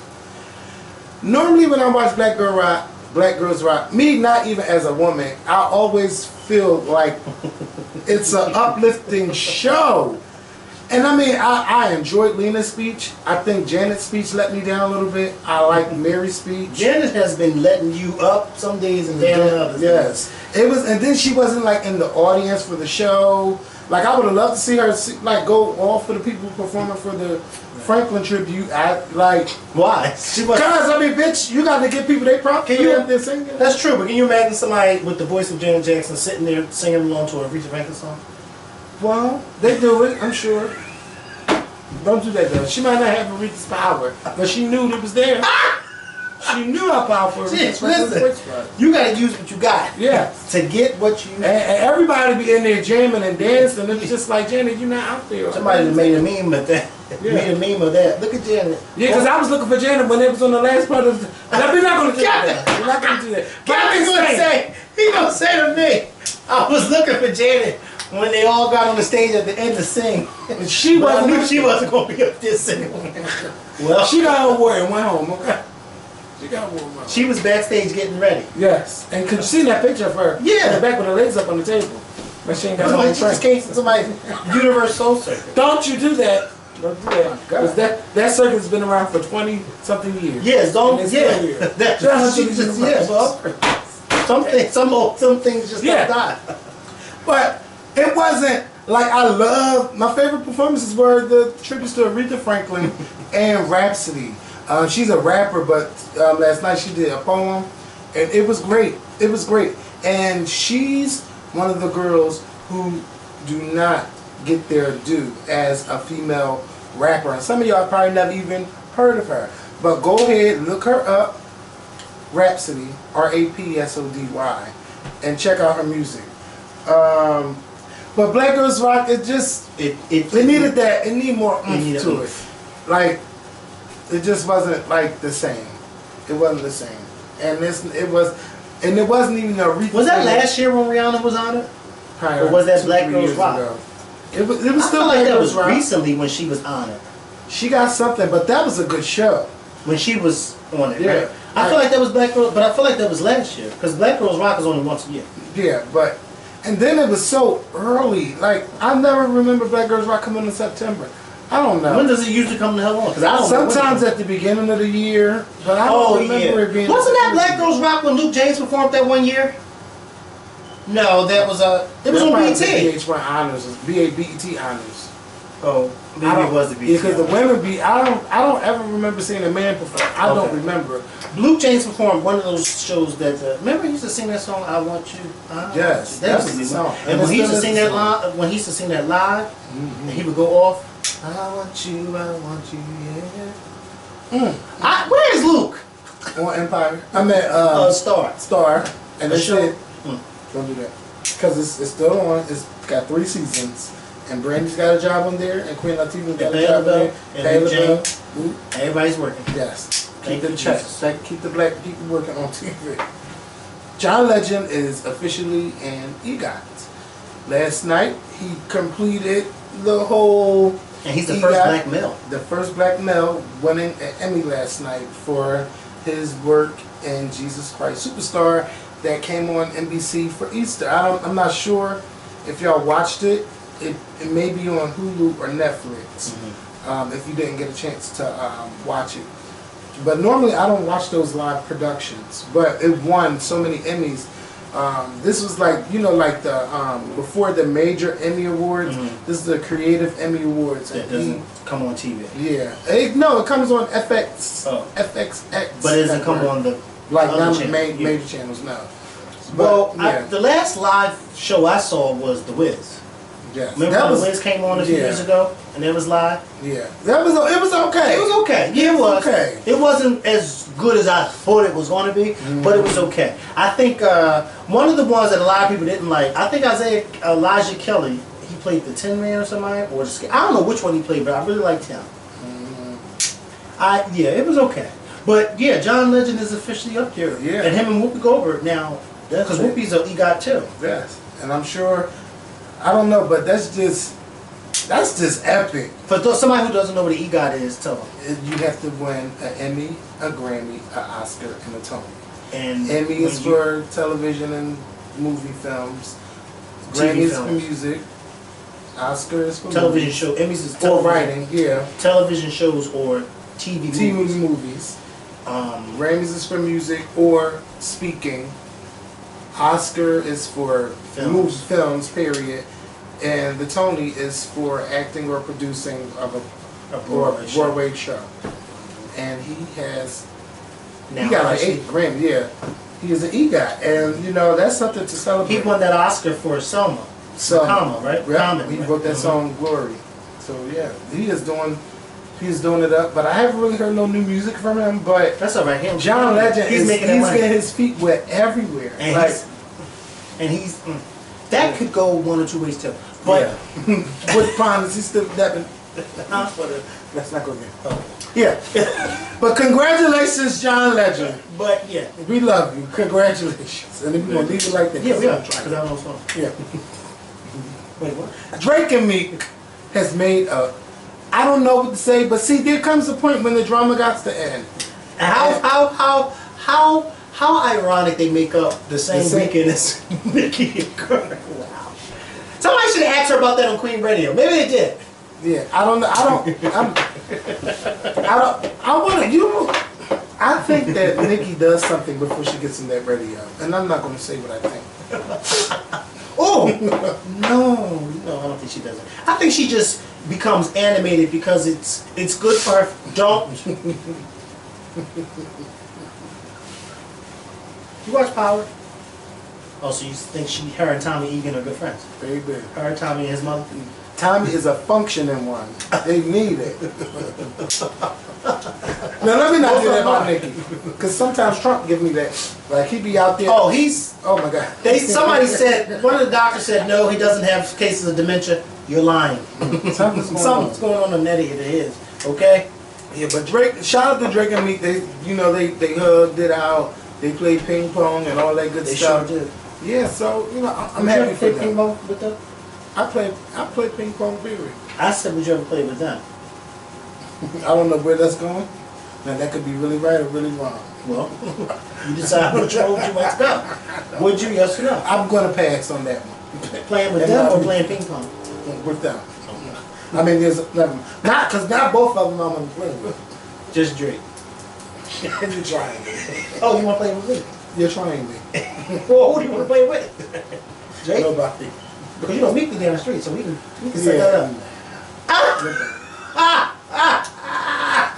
Normally, when I watch Black Girls Rock, me not even as a woman, I always feel like it's an uplifting show. And I mean, I enjoyed Lena's speech. I think Janet's speech let me down a little bit. I like Mary's speech. Janet has been letting you up some days and down others. Yes, it was, and then she wasn't like in the audience for the show. Like I would have loved to see her like go off for the people performing for the Franklin tribute. Why? Because I mean, bitch, you got to give people their props. Can you? They're singing. That's true, but can you imagine somebody with the voice of Janet Jackson sitting there singing along to a Aretha Franklin song? Well, they do it, I'm sure. Don't do that though. She might not have Aretha's power, but she knew it was there. She knew how powerful Listen, was. you gotta use what you got. Yeah. To get what you. And everybody be in there jamming and dancing. It's just like, Janet, you're not out there. Somebody made a meme of that. Yeah. Made a meme of that. Look at Janet. Yeah, because I was looking for Janet when it was on the last part of the... We're not going to do that. We're not going to do that. Kevin's gonna say, he gonna say to me, I was looking for Janet when they all got on the stage at the end to sing. And she But I wasn't... knew she wasn't gonna be up there singing. Well, She got her award and went home, okay? She got her award. she was backstage getting ready. Yes. And could you see that picture of her? Yeah. In the back with her legs up on the table. But she ain't got Like no she just came from somebody's universe soul circle. Don't you do that. Don't do that. Because that circuit's been around for 20-something years. Yes, don't. And it's Yeah, still here. that, she just, yeah. So some things just Yeah. don't die. But it wasn't like I love. My favorite performances were the tributes to Aretha Franklin and Rhapsody. She's a rapper, but last night she did a poem, and it was great. It was great, and she's one of the girls who do not get their due as a female rapper. And some of y'all probably never even heard of her, but go ahead, look her up. Rhapsody, Rapsody, and check out her music. But Black Girls Rock, it needed that. It needed more oomph to it. Like, it just wasn't like the same. It wasn't the same. And it wasn't even a Aretha. Was that last year when Rihanna was on it? Probably Or was that 2-3 Black Girls years Rock? ago. It was I still feel like Black that Girls was Rock. recently when she was on it. She got something, but that was a good show. When she was on it, Yeah. right? I feel like that was Black Girls, but I feel like that was last year because Black Girls Rock is only once a year. Yeah, but and then it was so early. Like I never remember Black Girls Rock coming in September. I don't know. When does it usually come the hell on? Because I don't Sometimes know. at the beginning of the year, but I don't remember it being. Wasn't that Black Girls Rock when Luke James performed that one year? No, that was it was on BET. VH1 Honors, BET Honors. Oh, maybe it was the BET. Yeah, because the women be. I don't ever remember seeing a man perform. I don't remember. Luke James performed one of those shows that. Remember, he used to sing that song "I Want You." Yes, that that's was the song. And when he used to sing that live, and he would go off. I want you, yeah. Where is Luke? On Empire. I meant Star. And The they show. said, don't do that. Because it's still on. It's got 3 seasons. And Brandy's got a job on there. And Queen Latifah got a job on there. And everybody's working. Yes. Thank Keep the you, checks. Jesus. Keep the black people working on TV. John Legend is officially an EGOT. Last night, he completed the whole... And he's the first black male. The first black male winning an Emmy last night for his work in Jesus Christ Superstar that came on NBC for Easter. I'm not sure if y'all watched it. It may be on Hulu or Netflix if you didn't get a chance to watch it. But normally I don't watch those live productions. But it won so many Emmys. This was like, like the before the major Emmy Awards. This is the Creative Emmy Awards. It doesn't come on TV. Yeah. It comes on FX. FXX. But it doesn't come on the major channels, no. Well, the last live show I saw was The Wiz. Yes. Remember when The Wiz came on a few years ago and it was live? Yeah. It was okay. It was okay. Yeah, it was. Okay. It wasn't as good as I thought it was going to be, but it was okay. I think one of the ones that a lot of people didn't like, I think Elijah Kelly, he played the Tin Man or somebody, or I don't know which one he played, but I really liked him. It was okay. But yeah, John Legend is officially up there. Yeah. And him and Whoopi Goldberg now, because Whoopi's an EGOT too. Yes. And I'm sure, I don't know, but that's just epic. For somebody who doesn't know what an EGOT is, tell them. You have to win an Emmy, a Grammy, an Oscar, and a Tony. And Emmy is for television and movie films. Grammy is for music. Oscar is for television show. Emmys is or writing. Yeah. Television shows or TV movies. Grammys is for music or speaking. Oscar is for films, period. And the Tony is for acting or producing of a Broadway show. And he has got like 8 Grammys, yeah. He is an EGOT, and that's something to celebrate. He won that Oscar for Selma. Right? Yeah, he wrote that song "Glory." So yeah, he is doing He's doing it up, but I haven't really heard no new music from him. But that's all right. John Legend, he's getting his feet wet everywhere. And like, he's that could go one or two ways too. But with Promise, he's still dabbing. Let's not go there. Oh. Yeah. But congratulations, John Legend. But yeah, we love you. Congratulations. And if we're gonna leave it like that. Yeah, we gotta try because I don't know. Yeah. Wait, what? Drake and Meek has made a. I don't know what to say, but see, there comes a point when the drama got to end. How ironic they make up the same weekend as Nicki and Cardi. Wow. Somebody should have asked her about that on Queen Radio. Maybe they did. Yeah, I don't know. I think that Nicki does something before she gets in that radio, and I'm not going to say what I think. Oh no, I don't think she does it. I think she just becomes animated because it's good for her. Don't. You watch Power? Oh, so you think her and Tommy Egan are good friends? Baby. Her and Tommy and his mother? Tommy is a functioning one. They need it. Now let me not do that about Nicki, because sometimes Trump give me that. Like he be out there. Oh, oh my God. Somebody said, one of the doctors said no, he doesn't have cases of dementia. You're lying. Something's going on in that. It is. Okay. Yeah, but Drake. Shout out to Drake and Meek. They hugged it out. They played ping pong and all that good stuff. They sure did. Yeah, so I'm happy for them. Ping pong with them? I play ping pong period. I said, would you ever play with them? I don't know where that's going. Now that could be really right or really wrong. Well, you decide which road you want to go. Would you, yes or no? I'm gonna pass on that one. Playing with them or playing ping pong? With them. I mean, there's not both of them I'm gonna play with. Just Drake. You're trying me. Oh, you want to play with me? You're trying me. Well, who do you want to play with? Drake? Nobody. Because you know Meek be down the street, so we can set that up.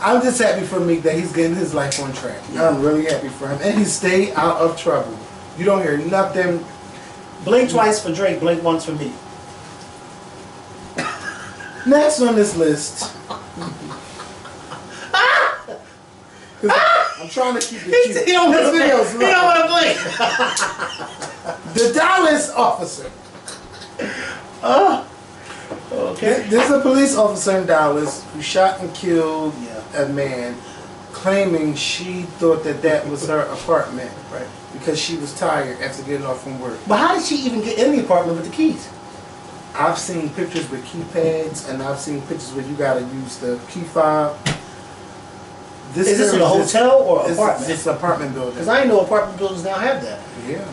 I'm just happy for Meek that he's getting his life on track. Yeah. I'm really happy for him. And he stayed out of trouble. You don't hear nothing. Blink twice for Drake, blink once for Meek. Next on this list. I'm trying to keep it cute. He don't want to blink. The Dallas officer. Okay. There's a police officer in Dallas who shot and killed a man, claiming she thought that was her apartment, right? Because she was tired after getting off from work. But how did she even get in the apartment with the keys? I've seen pictures with keypads, and I've seen pictures where you gotta use the key fob. Is this in a hotel or apartment? It's an apartment building. Because I didn't know apartment buildings now have that. Yeah.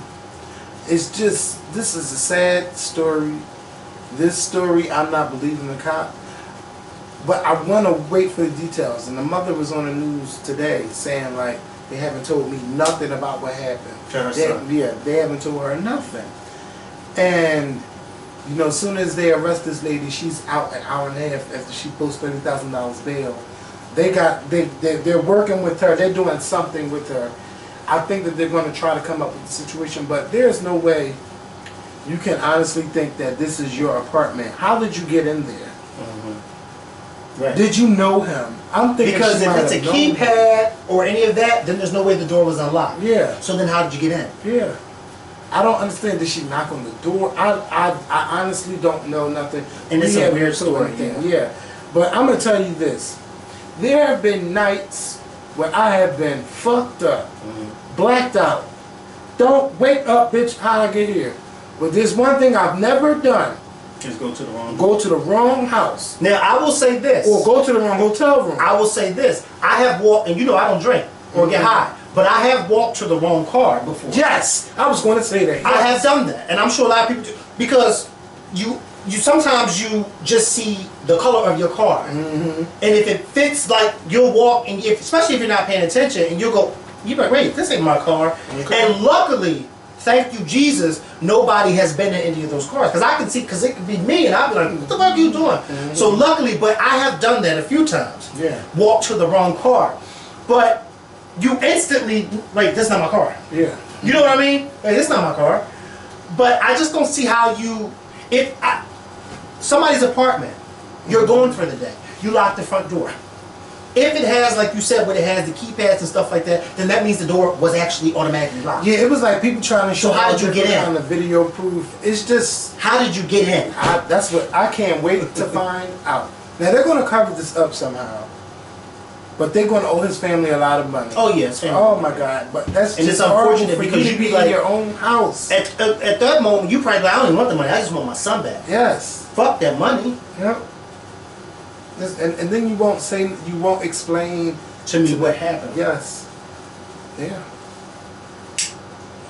It's just, this is a sad story. This story, I'm not believing the cop. But I want to wait for the details. And the mother was on the news today saying, like, they haven't told me nothing about what happened. They haven't told her nothing. And, as soon as they arrest this lady, she's out an hour and a half after she posts $30,000 bail. They're working with her. They're doing something with her. I think that they're going to try to come up with the situation, but there's no way you can honestly think that this is your apartment. How did you get in there? Mm-hmm. Right. Did you know him? I'm thinking because if it's a keypad or any of that, then there's no way the door was unlocked. Yeah. So then how did you get in? Yeah. I don't understand. Did she knock on the door? I honestly don't know nothing. And it's a weird story. Yeah. But I'm going to tell you this. There have been nights where I have been fucked up, blacked out. Don't wake up, bitch, how'd I get here? But there's one thing I've never done. Just go to the wrong house. Now, I will say this. Or go to the wrong hotel room. I will say this. I have walked, and I don't drink or get high, but I have walked to the wrong car before. Yes, I was going to say that. Yes. I have done that, and I'm sure a lot of people do. Because you sometimes you just see the color of your car, and if it fits, like you'll walk, and especially if you're not paying attention, and you'll go, you're like, wait, this ain't my car. Okay. And luckily, thank you Jesus, nobody has been in any of those cars, because I can see, because it could be me, and I'd be like, what the fuck are you doing? So luckily, but I have done that a few times. Yeah. Walk to the wrong car, but you instantly, wait, this is not my car. Yeah. You know what I mean? Hey, this is not my car. But I just don't see how somebody's apartment, you're going for the day. You lock the front door. If it has, like you said, when it has the keypads and stuff like that, then that means the door was actually automatically locked. Yeah, it was like people trying to show So how did you get in? On the video proof. It's just... How did you get in? That's what I can't wait to find out. Now, they're going to cover this up somehow. But they're going to owe his family a lot of money. Oh, yes. Oh, my God. But that's and just it's unfortunate for because you you to be be like... in your own house. At that moment, you probably like, I don't even want the money. I just want my son back. Yes. Fuck that money. Yep. And then you won't explain to me what happened. Yes. Yeah.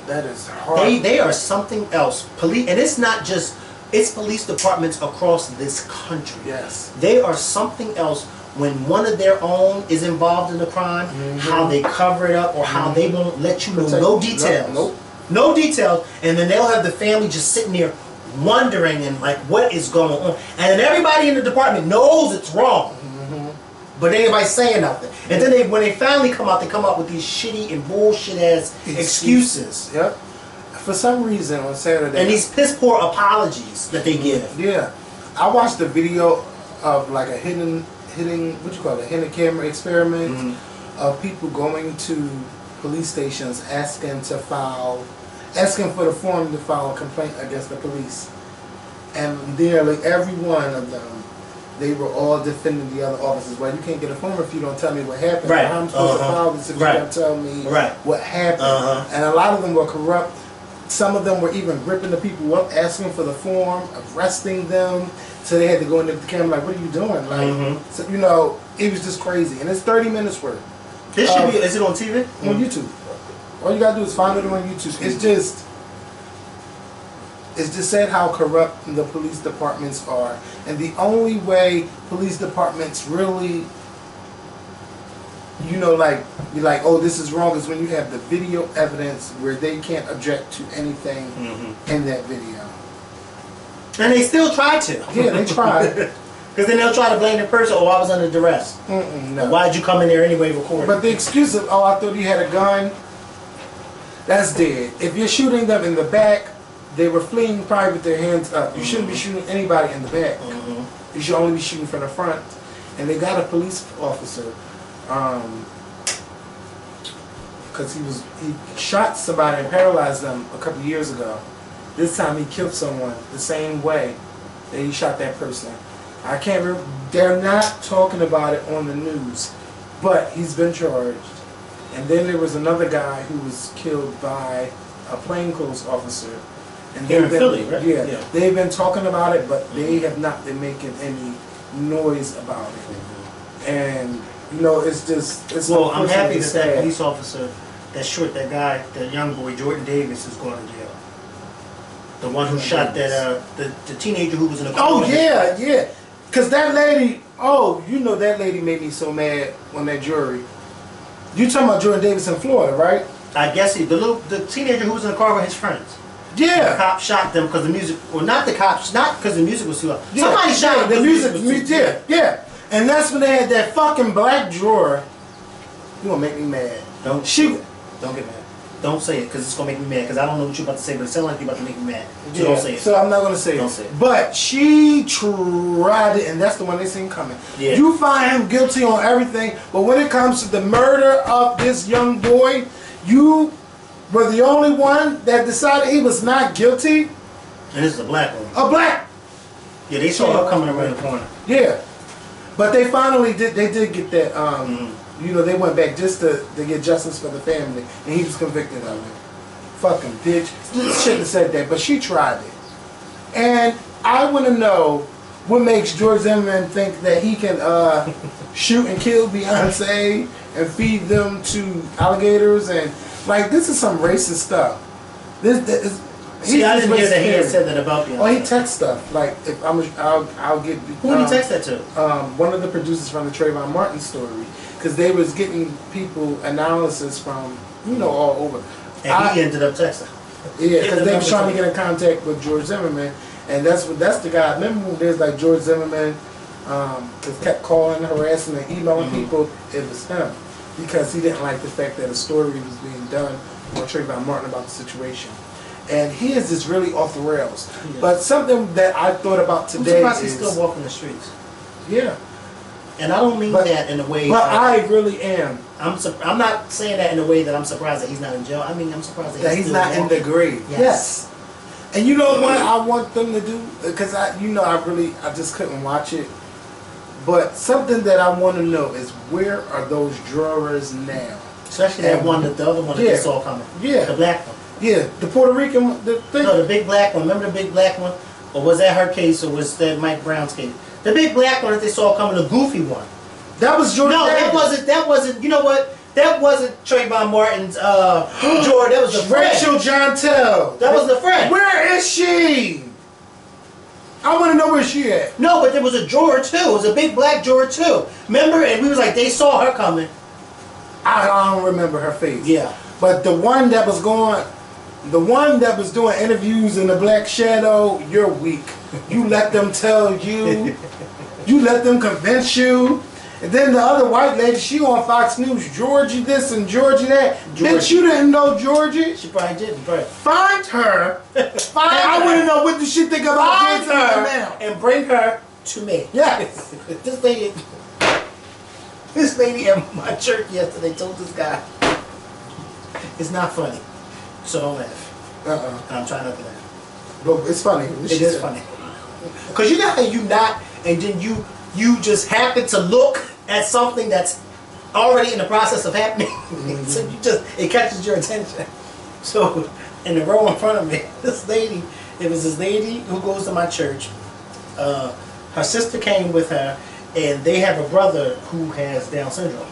That is hard. They are something else. Police, and it's not just, it's police departments across this country. Yes. They are something else when one of their own is involved in the crime, how they cover it up or how they won't let you know no details. Nope. No details. And then they'll have the family just sitting there wondering and like, what is going on? And then everybody in the department knows it's wrong. But anybody's saying nothing. And then when they finally come out, they come out with these shitty and bullshit ass excuses. Yep. For some reason on Saturday. And these piss poor apologies that they give. Yeah. I watched a video of like a hidden what you call it, a hidden camera experiment of people going to police stations asking for the form to file a complaint against the police. And nearly every one of them, they were all defending the other officers. Well, you can't get a form if you don't tell me what happened. Right. I'm supposed to file this if you don't tell me what happened. And a lot of them were corrupt. Some of them were even gripping the people up, asking for the form, arresting them. So they had to go into the camera like, what are you doing? Like, so, you know, it was just crazy. And it's 30 minutes worth. This should be, is it on TV? On YouTube. All you gotta do is find it on YouTube. It's just sad how corrupt the police departments are. And the only way police departments really, you know, like, be like, oh, this is wrong, is when you have the video evidence where they can't object to anything in that video. And they still try to. Yeah, they tried. Because then they'll try to blame the person, oh, I was under duress. No. Why'd you come in there anyway recording? But the excuse of, oh, I thought you had a gun, that's dead. If you're shooting them in the back, they were fleeing probably with their hands up. You shouldn't be shooting anybody in the back. You should only be shooting from the front. And they got a police officer, because he shot somebody and paralyzed them a couple years ago. This time he killed someone the same way that he shot that person. I can't remember. They're not talking about it on the news, but he's been charged. And then there was another guy who was killed by a plainclothes officer. And here in Philly, right? Yeah, they've been talking about it, but they have not been making any noise about it. And you know, it's just well, I'm happy that that police officer that shot that guy, that young boy Jordan Davis, is going to jail. The one who shot that the teenager who was in the car. Oh yeah. Cause that lady, you know, that lady made me so mad on that jury. You talking about Jordan Davis in Florida, right? I guess the teenager who was in the car with his friends. Yeah. The cop shot them because the music, well, not the cops, not because the music was too loud. Yeah. Somebody shot the music. was too Yeah. And that's when they had that fucking black drawer. You gonna make me mad? Don't get mad. Don't say it because it's gonna make me mad because I don't know what you're about to say, but it sounds like you're about to make me mad. So don't say it. So I'm not gonna say Don't it. say it. But she tried it, and that's the one they seen coming. Yeah. You find him guilty on everything, but when it comes to the murder of this young boy, you were the only one that decided he was not guilty. And this is a black woman. A black. Yeah, they saw her coming around the corner. Yeah. But they finally did. They did get that. You know, they went back just to get justice for the family, and he was convicted of it. Fucking bitch. Shouldn't have said that, but she tried it. And I want to know what makes George Zimmerman think that he can shoot and kill Beyonce and feed them to alligators, and like, this is some racist stuff. See, I didn't hear that he had said that about Beyonce. Oh, he text stuff like, if I'll get. Who did he text that to? One of the producers from the Trayvon Martin story, because they was getting people analysis from all over. And he ended up texting. Yeah, because they was trying to get in contact with George Zimmerman, and that's the guy. Remember when there's like George Zimmerman, just kept calling, harassing, and emailing people. It was him, because he didn't like the fact that a story was being done on Trayvon Martin about the situation. And he is just really off the rails. Yeah. But something that I thought about today is... he's still walking the streets. Yeah. And I don't mean that in a way. But I really am. I'm not saying that in a way that I'm surprised that he's not in jail. I mean, I'm surprised that he's not in the grave. Yes. And you know what I want them to do? Because I just couldn't watch it. But something that I want to know is, where are those drawers now? Especially that one, the other one that they saw coming. Yeah. The black one. Yeah, the Puerto Rican one. No, the big black one. Remember the big black one? Or was that her case, or was that Mike Brown's case? The big black one that they saw coming, the goofy one. That was Jordan. No, that wasn't. You know what? That wasn't Trayvon Martin's Jordan. That was the friend. Rachel Jontel. That was the friend. Where is she? I want to know where she at. No, but there was a drawer too. It was a big black drawer too. Remember? And we was like, they saw her coming. I don't remember her face. Yeah. But the one that was doing interviews in the Black Shadow, you're weak. You let them tell you. You let them convince you. And then the other white lady, she on Fox News, Georgie this and Georgie that. Bitch, you didn't know Georgie? She probably didn't. Probably. Find her. I want to know, what does she think about her and bring her to me. Yes. This lady at my church yesterday told this guy, it's not funny, so don't laugh. And I'm trying not to laugh. But it's funny. It is funny. Because you know how you not, and then you just happen to look at something that's already in the process of happening. So it catches your attention. So in the row in front of me, it was this lady who goes to my church. Her sister came with her, and they have a brother who has Down syndrome.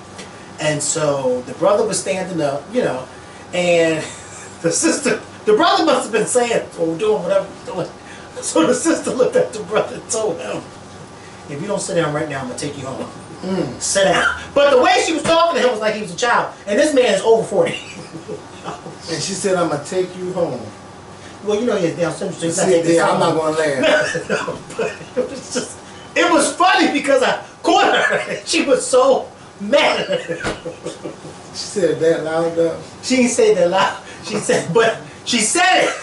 And so the brother was standing up, and the brother must have been saying or doing whatever he's doing. So the sister looked at the brother and told him, if you don't sit down right now, I'm going to take you home. Sit down. But the way she was talking to him was like he was a child. And this man is over 40. And she said, I'm going to take you home. Well, he has Down syndrome, so he's not taking you home. I'm not going to laugh. No, but it was funny because I caught her. She was so mad at her. She said that loud though? She didn't say that loud. She said it.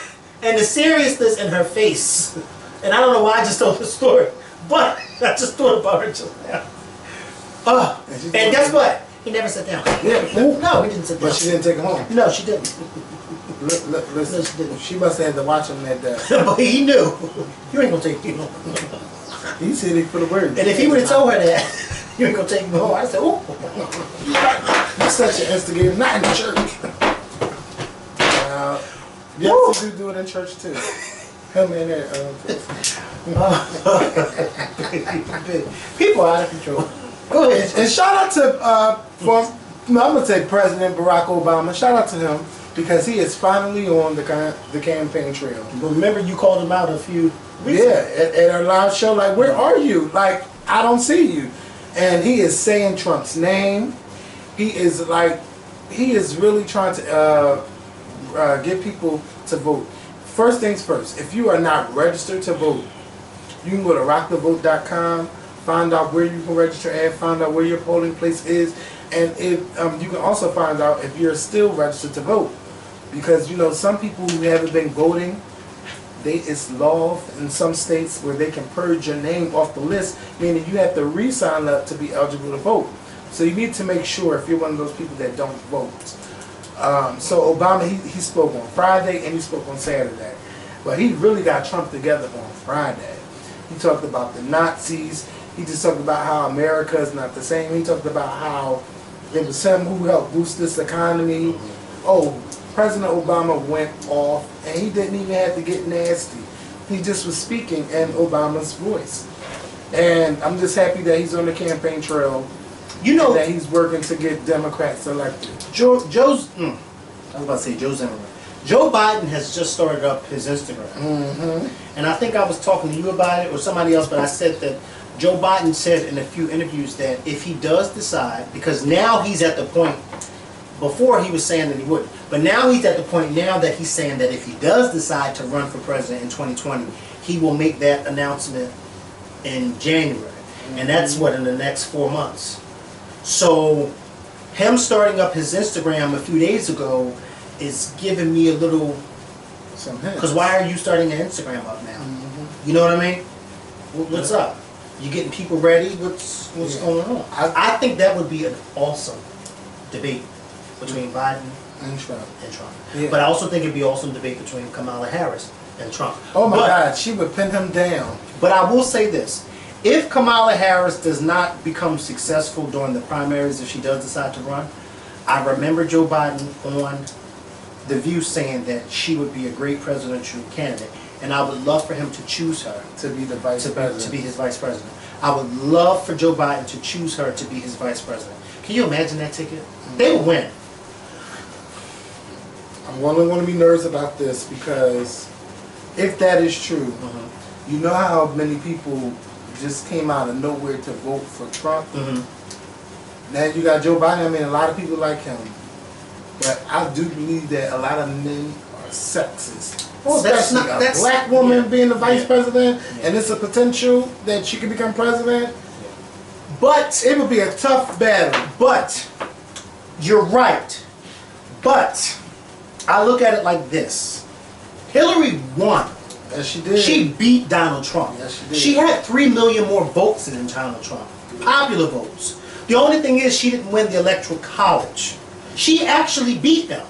And the seriousness in her face. And I don't know why I just told the story. But I just thought about her just now. And guess what? He never sat down. Yeah. No, he didn't sit down. But she didn't take him home. No, she didn't. Listen, no, she didn't. She must have had to watch him that day. But he knew. You ain't gonna take me home. He said it for the word. And if he would have told her that, you ain't gonna take me home, I said, oh. You're such an instigator, not in the church. Yes, you do it in church too. Him and that. People are out of control. Go ahead. And shout out to I'm gonna take President Barack Obama. Shout out to him because he is finally on the campaign trail. But remember, you called him out a few weeks ago. At our live show. Like, where are you? Like, I don't see you. And he is saying Trump's name. He is really trying to get people to vote. First things first, if you are not registered to vote, you can go to rockthevote.com, find out where you can register at, find out where your polling place is, and if you can also find out if you're still registered to vote. Because some people who haven't been voting, it's law in some states where they can purge your name off the list, meaning you have to re-sign up to be eligible to vote. So you need to make sure if you're one of those people that don't vote. So Obama, he spoke on Friday and he spoke on Saturday. But he really got Trump together on Friday. He talked about the Nazis. He just talked about how America is not the same. He talked about how it was him who helped boost this economy. Oh, President Obama went off and he didn't even have to get nasty. He just was speaking in Obama's voice. And I'm just happy that he's on the campaign trail. That he's working to get Democrats elected. I was about to say Joe Zimmerman. Joe Biden has just started up his Instagram. And I think I was talking to you about it or somebody else, but I said that Joe Biden said in a few interviews that if he does decide, because now he's at the point, before he was saying that he wouldn't, but now he's at the point now that he's saying that if he does decide to run for president in 2020, he will make that announcement in January. And that's what, in the next 4 months. So him starting up his Instagram a few days ago is giving me a little, because why are you starting an Instagram up now? You know what I mean? What's up? You getting people ready? What's going on? I think that would be an awesome debate between Biden and Trump. Yeah. But I also think it'd be an awesome debate between Kamala Harris and Trump. Oh my God, she would pin him down. But I will say this. If Kamala Harris does not become successful during the primaries, if she does decide to run, I remember Joe Biden on The View saying that she would be a great presidential candidate. And I would love for him to choose her to be the vice president. To be his vice president. I would love for Joe Biden to choose her to be his vice president. Can you imagine that ticket? They would win. I'm only going to be nervous about this because if that is true, you know how many people just came out of nowhere to vote for Trump? Now you got Joe Biden. I mean, a lot of people like him. But I do believe that a lot of men are sexist. Well, that's not a black woman being the vice president, and it's a potential that she could become president. But it would be a tough battle. But you're right. But I look at it like this: Hillary won. Yes, she did. She beat Donald Trump. Yes, she did. She had 3 million more votes than Donald Trump. Popular votes. The only thing is she didn't win the Electoral College. She actually beat them.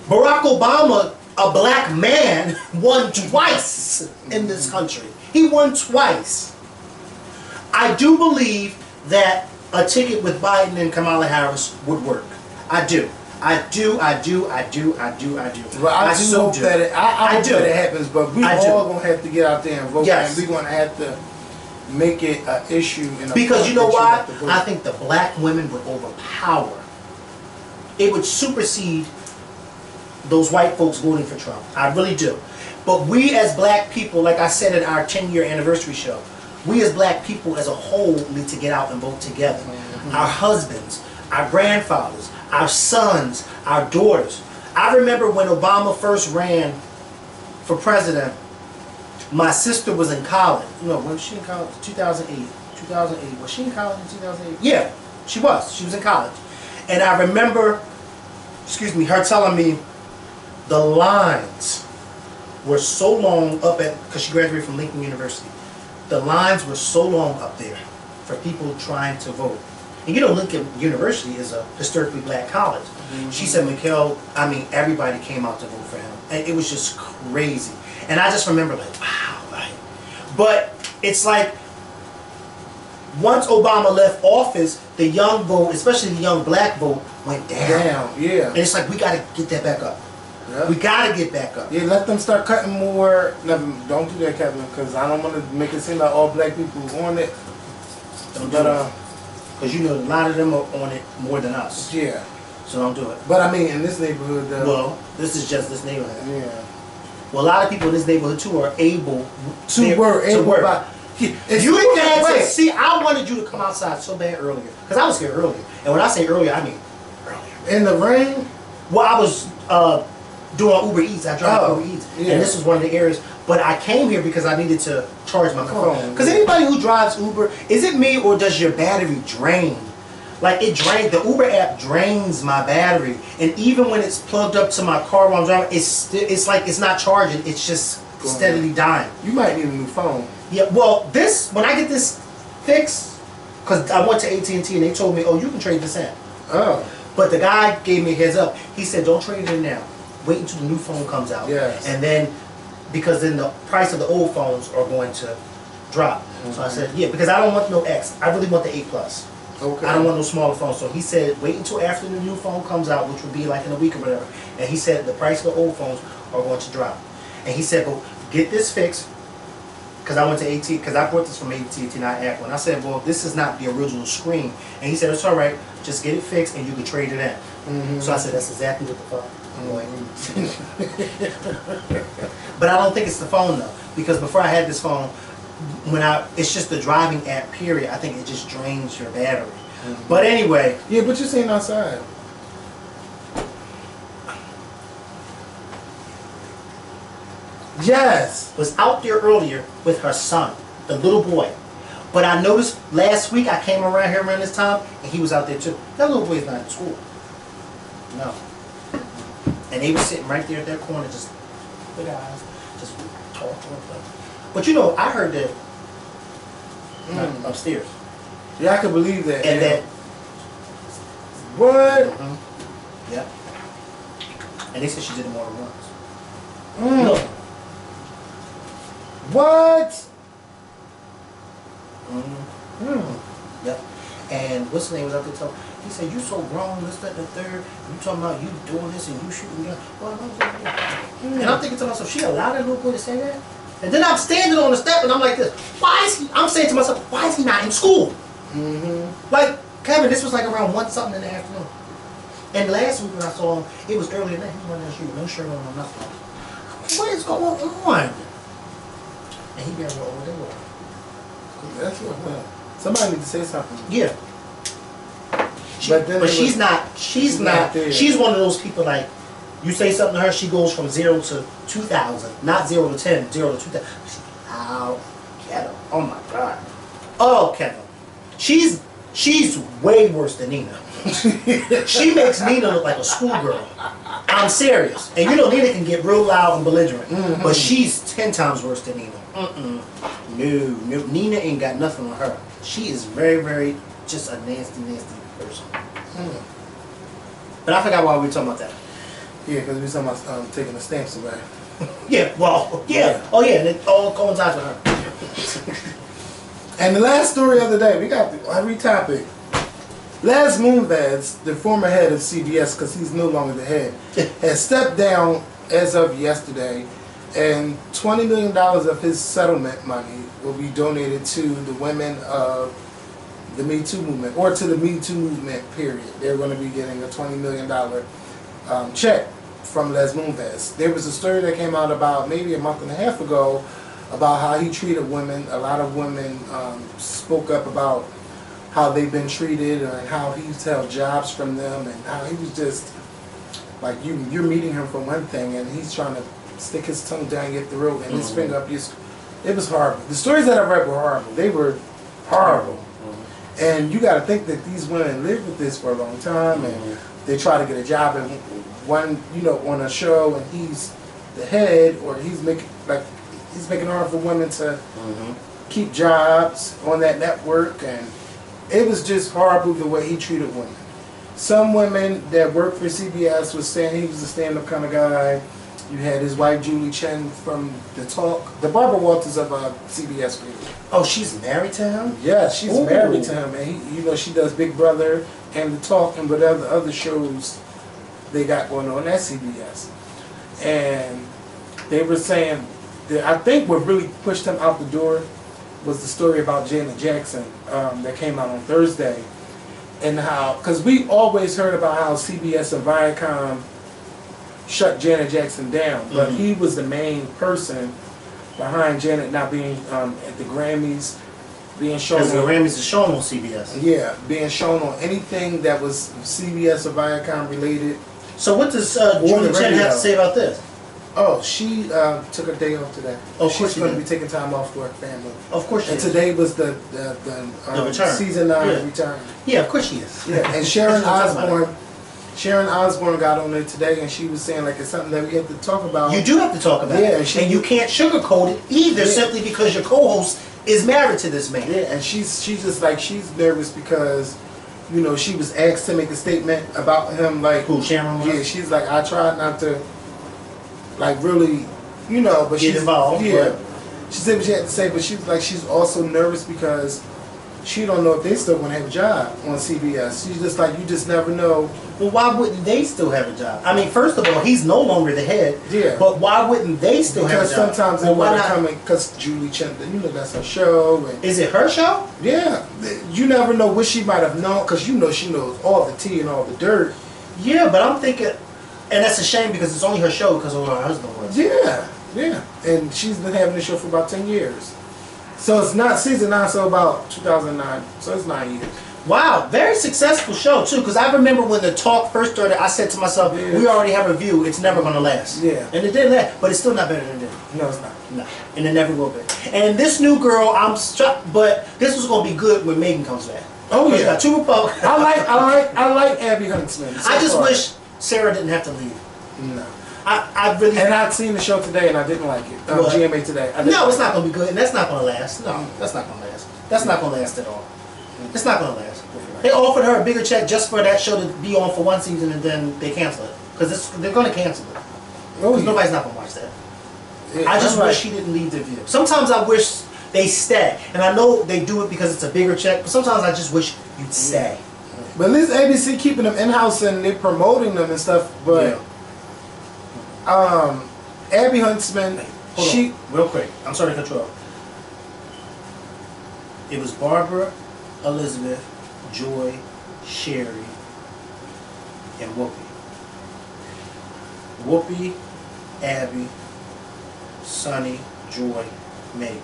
Barack Obama, a black man, won twice in this country. He won twice. I do believe that a ticket with Biden and Kamala Harris would work. I do. I do. Well, I do hope that it happens, but we all gonna have to get out there and vote, and we're gonna have to make it an issue. Because you know why? I think the black women would overpower. It would supersede those white folks voting for Trump. I really do. But we as black people, like I said in our 10-year anniversary show, we as black people as a whole need to get out and vote together. Our husbands, our grandfathers, our sons, our daughters. I remember when Obama first ran for president, my sister was in college. No, when was she in college? 2008. 2008. Was she in college in 2008? Yeah, she was. She was in college. And I remember, her telling me the lines were so long up at, because she graduated from Lincoln University, the lines were so long up there for people trying to vote. And you know, Lincoln University is a historically black college. She said, everybody came out to vote for him. And it was just crazy. And I just remember like, wow, right? But it's like, once Obama left office, the young vote, especially the young black vote, went down. And it's like, we got to get that back up. We got to get back up. Yeah, let them start cutting more. No, don't do that, Kevin, because I don't want to make it seem like all black people on it. Because you know, a lot of them are on it more than us. Yeah. So don't do it. But I mean, in this neighborhood, well, this is just this neighborhood. Yeah. Well, a lot of people in this neighborhood too are able to work. If you had to see, I wanted you to come outside so bad earlier. Because I was here earlier. And when I say earlier, I mean earlier. In the rain? Well, I was doing Uber Eats. I drive Uber Eats. Yeah. And this is one of the areas. But I came here because I needed to charge my phone. Because anybody who drives Uber, is it me or does your battery drain? Like it drains, the Uber app drains my battery. And even when it's plugged up to my car while I'm driving, it's like it's not charging. It's just steadily dying. You might need a new phone. Yeah, well, when I get this fixed, because I went to AT&T and they told me, oh, you can trade this in. Oh. But the guy gave me a heads up. He said, don't trade it in now. Wait until the new phone comes out. Yes. And then, because then the price of the old phones are going to drop. So I said, yeah, because I don't want no X. I really want the 8 Plus. Okay. I don't want no smaller phone. So he said, wait until after the new phone comes out, which will be like in a week or whatever. And he said the price of the old phones are going to drop. And he said, but get this fixed. Because I went to AT, because I bought this from AT&T, not Apple. And I said, well, this is not the original screen. And he said, it's all right. Just get it fixed and you can trade it in. So I said, that's exactly what the fuck. But I don't think it's the phone though. Because before I had this phone, it's just the driving app period. I think it just drains your battery. But anyway. Yeah, but you're sitting outside. Yes. Was out there earlier with her son, the little boy. But I noticed last week I came around here around this time and he was out there too. That little boy's not in school. No. And they were sitting right there at that corner, just with eyes, just talking. But you know, I heard that upstairs. Yeah, I could believe that. And yeah. that. What? Yep. And they said she did it more than once. Look. What? Yep. And what's his name was out there talking? He said, "You so grown, this, that, the third. You talking about you doing this and you shooting gun." Well, and I'm thinking to myself, she allowed that little boy to say that? And then I'm standing on the step and I'm like this. Why is he? I'm saying to myself, why is he not in school? Like Kevin, this was like around 1 something in the afternoon. And last week when I saw him, it was early in the night. He was wearing that shoe, no shirt on, no nothing. What is going on? And he been all day long. That's what. Somebody need to say something. Yeah. But she's not. She's one of those people like, you say something to her, she goes from 0 to 2,000, not 0 to 10, 0 to 2,000. Oh, Kevin. Oh my God. Oh, Kevin. She's way worse than Nina. She makes Nina look like a schoolgirl. I'm serious. And you know Nina can get real loud and belligerent, but she's 10 times worse than Nina. No. Nina ain't got nothing on her. She is very, very just a nasty, nasty person. But I forgot why we were talking about that. Yeah, because we were talking about taking the stamps away. Yeah, well, yeah. Oh, yeah, and it all coincides with her. And the last story of the day, we got every topic. Les Moonves, the former head of CBS, because he's no longer the head, has stepped down as of yesterday, and $20 million of his settlement money will be donated to the women of the Me Too movement, or to the Me Too movement, period. They're going to be getting a $20 million check from Les Moonves. There was a story that came out about maybe a month and a half ago about how he treated women. A lot of women spoke up about how they've been treated and how he's held jobs from them, and how he was just like, you're meeting him for one thing and he's trying to stick his tongue down your throat and his finger up your... It was horrible. The stories that I read were horrible. They were horrible. And you got to think that these women lived with this for a long time, and they try to get a job in one, on a show, and he's the head, or he's making it hard for women to keep jobs on that network, and it was just horrible the way he treated women. Some women that worked for CBS was saying he was a stand-up kind of guy. You had his wife Julie Chen from The Talk, the Barbara Walters of CBS people. Oh, she's married to him? Yeah, she's married to him, and he, she does Big Brother and The Talk and whatever other shows they got going on at CBS. And they were saying that, I think what really pushed him out the door was the story about Janet Jackson that came out on Thursday, and how, because we always heard about how CBS and Viacom shut Janet Jackson down, but he was the main person behind Janet not being at the Grammys, being shown. Because the Grammys is shown on CBS. Yeah, being shown on anything that was CBS or Viacom related. So what does Julie Chen have to say about this? Oh, she took a day off today. Oh, she's going to be taking time off for her family. Of course she is. And today was the return. Season 9 return. Yeah, of course she is. Yeah, and Sharon Osbourne got on there today, and she was saying like it's something that we have to talk about. You do have to talk about it. And you can't sugarcoat it either simply because your co-host is married to this man. Yeah, and she's just like, she's nervous because, she was asked to make a statement about him, like... Who, Sharon was? Yeah, she's like, I tried not to, like, really, but she's involved. Yeah. She said what she had to say, but she's also nervous because she don't know if they still going to have a job on CBS. She's just like, you just never know. Well, why wouldn't they still have a job? I mean, first of all, he's no longer the head. Yeah. But why wouldn't they still have a job? Because sometimes they want to come in, because Julie Chen, that's her show. And is it her show? Yeah. You never know what she might have known, because she knows all the tea and all the dirt. Yeah, but I'm thinking, and that's a shame because it's only her show because of what her husband was. Yeah. And she's been having the show for about 10 years. So it's not season 9, so about 2009. So it's 9 years. Wow, very successful show too. Because I remember when The Talk first started, I said to myself, we already have a view. It's never going to last. Yeah. And it didn't last, but it's still not better than it. No, it's not. No, and it never will be. And this new girl, I'm struck, but this was going to be good when Megan comes back. Oh yeah. She got 2 Republicans. I like Abby Huntsman. I just wish Sarah didn't have to leave. No. I really. And I'd seen the show today and I didn't like it. GMA today. No, it's not going to be good, and that's not going to last. No, that's not going to last. last. That's not gonna last at all. It's not gonna last. They offered her a bigger check just for that show to be on for one season, and then they cancel it because they're gonna cancel it. Because nobody's not gonna watch that. Yeah, I just wish she didn't leave the View. Sometimes I wish they stay, and I know they do it because it's a bigger check. But sometimes I just wish you'd stay. But at least ABC keeping them in house and they're promoting them and stuff. But Abby Huntsman, real quick. I'm sorry to cut you off. It was Barbara, Elizabeth, Joy, Sherry, and Whoopi. Whoopi, Abby, Sonny, Joy, Megan.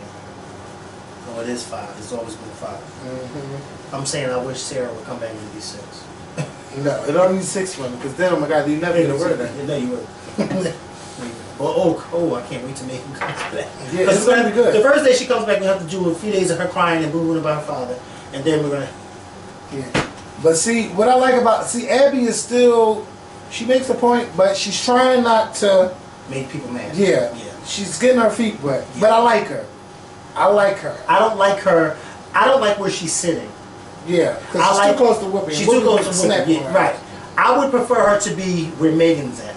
No, it is 5. It's always been 5. I'm saying I wish Sarah would come back and be 6. No, it only needs 6 for me because then, oh my God, you never get a word of that. No, you would. I can't wait till Megan comes back. Yeah, it's gonna be good. The first day she comes back, we have to do a few days of her crying and booing about her father, and then we're gonna. Yeah. But see, what I like about Abby is still, she makes a point, but she's trying not to make people mad. Yeah. She's getting her feet wet, but I like her. I like her. I don't like her. I don't like where she's sitting. Yeah, because she's too close to Whoopi. She's too close to Whoopi. Yeah, right. I would prefer her to be where Megan's at.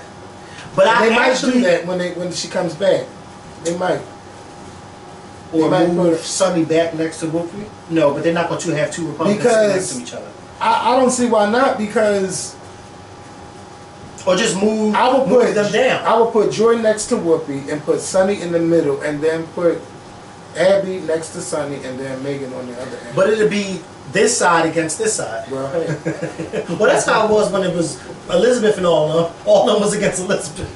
But they might do that when she comes back. They might. Or move Sonny back next to Whoopi? No, but they're not going to have 2 Republicans next to each other. I don't see why not, because... Or just move them down. I would put Joy next to Whoopi and put Sonny in the middle and then put Abby next to Sonny and then Megan on the other end. But it'll be this side against this side. Well, hey. Well, that's how it was when it was Elizabeth and all of them. All of them was against Elizabeth.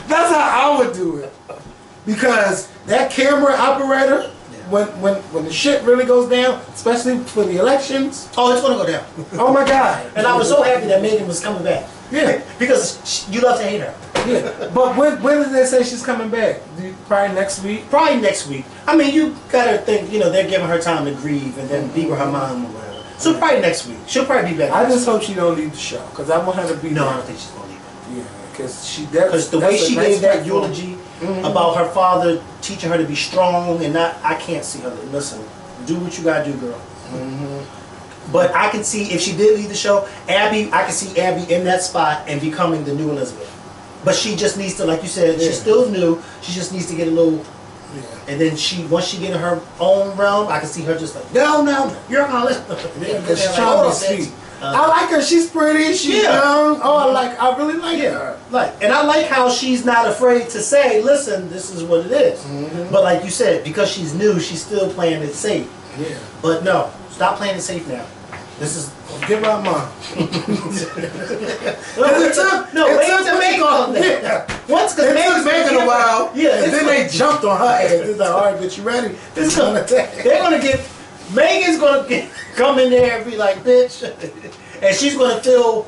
That's how I would do it. Because that camera operator, when the shit really goes down, especially for the elections. Oh, it's going to go down. Oh my God. And I was so happy that Megan was coming back. Yeah. Because you love to hate her. Yeah. But when did they say she's coming back? Probably next week? Probably next week. I mean, you got to think, they're giving her time to grieve and then be with her mom or whatever. So probably next week. She'll probably be back. I just hope she don't leave the show. Because I want her to be No, there. I don't think she's going to leave it. Yeah. Because the way she gave that eulogy about her father teaching her to be strong and not, I can't see her. Listen, do what you gotta do, girl. But I can see if she did leave the show, I can see Abby in that spot and becoming the new Elizabeth. But she just needs to, like you said, she's still new. She just needs to get a little. And then once she get in her own realm, I can see her just like, no, you're gonna listen. Because she's trying to be sweet. I like her. She's pretty. She's young. Oh, I really like her. And I like how she's not afraid to say, "Listen, this is what it is." But like you said, because she's new, she's still playing it safe. Yeah. But no, stop playing it safe now. This is give her mom. Wait to make on that. Once because Megan's making a while. Yeah. And then they jumped on her ass. It's like, all right, but you ready? They're gonna get. Megan's gonna come in there and be like, bitch, and she's gonna feel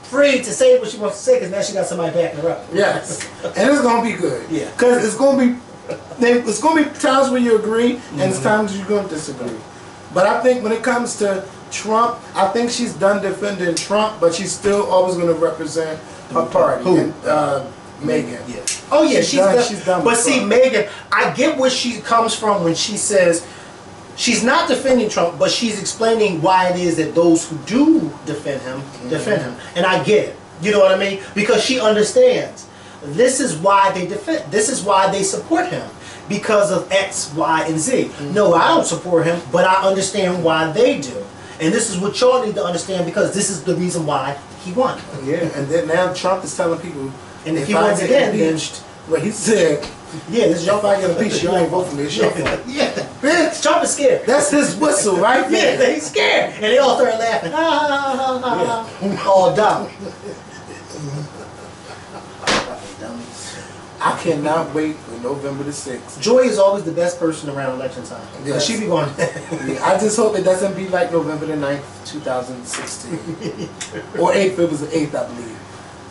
free to say what she wants to say because now she got somebody backing her up. Yes, and it's gonna be good. Yeah, because it's gonna be times where you agree and it's times you're gonna disagree. But I think when it comes to Trump, I think she's done defending Trump, but she's still always gonna represent her party. Who? And, Megan. Yeah. Oh yeah, she's done. But see, Trump. Megan, I get where she comes from when she says she's not defending Trump, but she's explaining why it is that those who do defend him, defend him. And I get it. You know what I mean? Because she understands. This is why they defend. This is why they support him. Because of X, Y, and Z. No, I don't support him, but I understand why they do. And this is what y'all need to understand because this is the reason why he won. Yeah, and then now Trump is telling people, and if he wins again, impeached, well, he said, yeah, this is your if I get impeached, you ain't vote for me. It's your fault. Yeah, bitch. Trump is scared. That's his whistle, right? Yeah, he's scared. And they all started laughing. All dumb. I cannot wait for November the 6th. Joy is always the best person around election time. Yes. She be going. Yeah, I just hope it doesn't be like November the 9th, 2016. Or 8th, it was the 8th, I believe.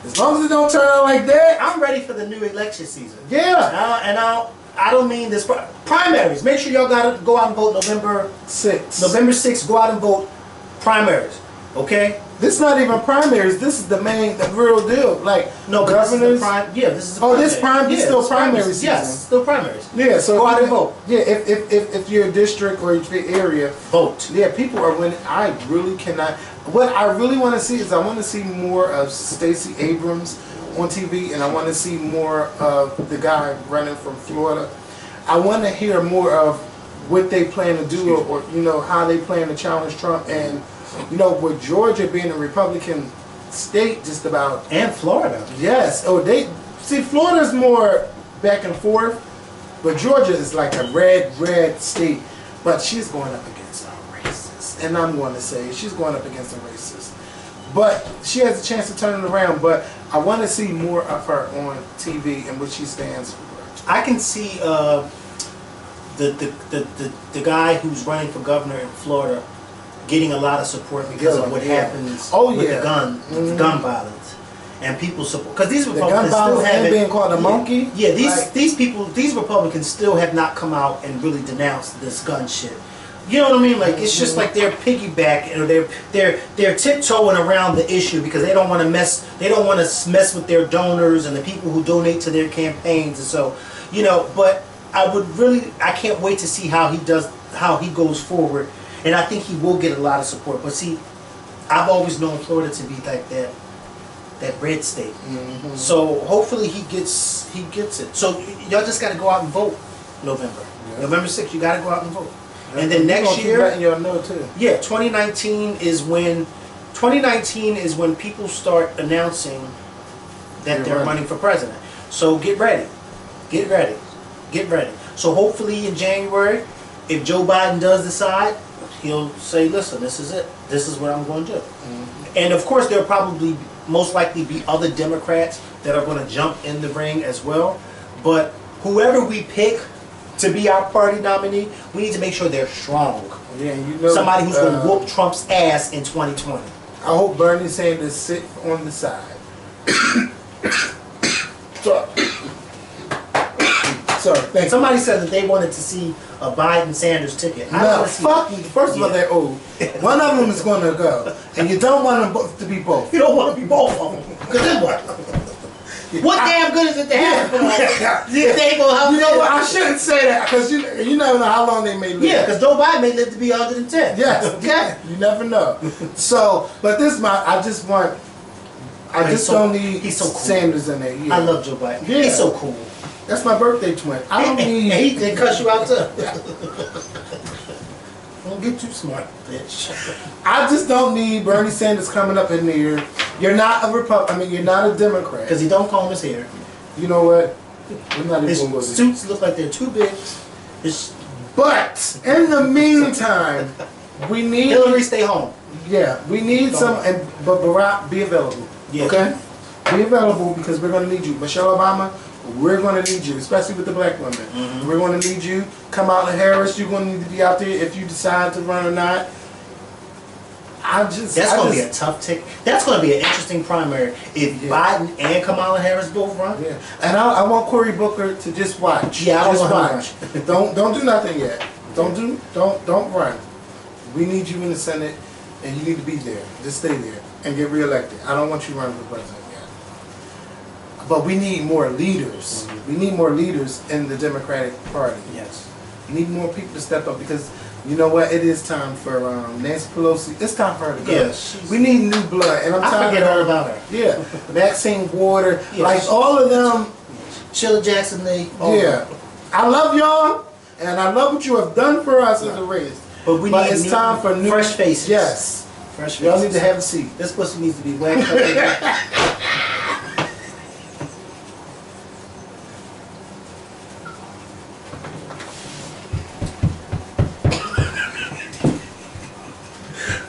As long as it don't turn out like that. I'm ready for the new election season. Yeah. I don't mean this. Primaries. Make sure y'all gotta go out and vote November 6th. November 6th, go out and vote. Primaries. Okay? This is not even primaries. This is the real deal. Like, No, but governors. this is the Oh, this prime. This yeah, still it's primary primaries. season. Yes, still primaries. Yeah, so go out and vote. Yeah, if your district or your area, Vote. yeah, people are winning. I really cannot. What I really want to see is I want to see more of Stacey Abrams on TV, and I want to see more of the guy running from Florida. I want to hear more of what they plan to do, or you know how they plan to challenge Trump, and you know with Georgia being a Republican state, just about. And Florida. Yes. Oh, they see Florida's more back and forth, but Georgia is like a red state. But she's going up against a racist, and I'm going to say she's going up against a racist. But she has a chance to turn it around. But I want to see more of her on TV and what she stands for. I can see the guy who's running for governor in Florida getting a lot of support because of what happens with the gun violence, and people support because these Republicans still haven't being called a monkey. Yeah, these Republicans still have not come out and really denounced this gun shit. You know what I mean? Like it's just like they're piggybacking or they're tiptoeing around the issue because they don't want to mess. They don't want to mess with their donors and the people who donate to their campaigns, and so you know. But I can't wait to see how he goes forward. And I think he will get a lot of support. But see, I've always known Florida to be like that red state. Mm-hmm. So hopefully he gets it. So y'all just got to go out and vote November. Yeah. November 6th, you got to go out and vote. Yeah. And then next year, y'all know too. Yeah, 2019 is when people start announcing that they're running for president. So get ready. Get ready. Get ready. So hopefully in January, if Joe Biden does decide, he'll say, listen, this is it. This is what I'm going to do. Mm-hmm. And of course, there'll probably most likely be other Democrats that are going to jump in the ring as well. But whoever we pick to be our party nominee, we need to make sure they're strong. Yeah, you know, somebody who's going to whoop Trump's ass in 2020. I hope Bernie Sanders sit on the side. Sorry. Somebody said that they wanted to see a Biden-Sanders ticket. No, fuck you. First of all, they're old. One of them is going to go, and you don't want them both to be both. You don't want to be both of them. Because then what? What damn good is it to have? They ain't gonna help. You know what? I shouldn't say that because you never know how long they may live. Yeah, because Joe Biden may live to be 110. Yes. Okay. You never know. So, but this is I just don't need so cool. Sanders in there. Yeah. I love Joe Biden. Yeah. He's so cool. That's my birthday twin. I don't need. He did cuss you out too. Don't get too smart, bitch. I just don't need Bernie Sanders coming up in there. You're not a Republican. You're not a Democrat. Because he don't comb his hair. You know what? We're not his even suits look like they're too big. But in the meantime, we need Hillary stay home. Yeah, we need but Barack, be available. Yeah. Okay? Be available because we're going to need you. Michelle Obama, we're going to need you, especially with the black women. Mm-hmm. We're going to need you. Kamala Harris, you're going to need to be out there if you decide to run or not. That's going to be a tough tick. That's going to be an interesting primary if Biden and Kamala Harris both run. Yeah. And I want Cory Booker to just watch. Yeah, I just watch. Don't do nothing yet. Don't run. We need you in the Senate, and you need to be there. Just stay there and get reelected. I don't want you running for president yet. But we need more leaders. Mm-hmm. We need more leaders in the Democratic Party. Yes. We need more people to step up because you know what? It is time for Nancy Pelosi. It's time for her to go. Yes. We need new blood, and I forget all about her. Yeah. Maxine Waters, like all of them. Sheila Jackson Lee. I love y'all, and I love what you have done for us as a race. But it's time for new fresh faces. Yes. Fresh faces. Y'all need to have a seat. This pussy needs to be waxed up.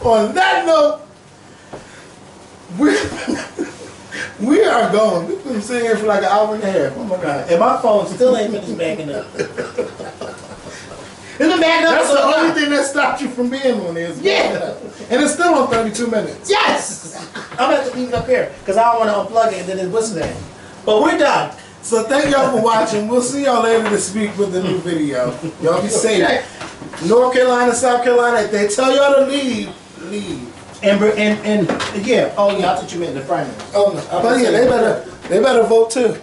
On that note, we are gone. We've been sitting here for like an hour and a half. Oh my God. And my phone still ain't finished backing up. It's been backing up. That's the only thing that stopped you from being on this. Yeah. And it's still on 32 minutes. Yes! I'm going to have to leave it up here because I don't want to unplug it and then it's whistling. But we're done. So thank y'all for watching. We'll see y'all later this week with a new video. Y'all be safe. North Carolina, South Carolina, if they tell y'all to leave, leave. And yeah. Oh yeah, I thought you meant the primary. Oh no. But yeah, they better vote too.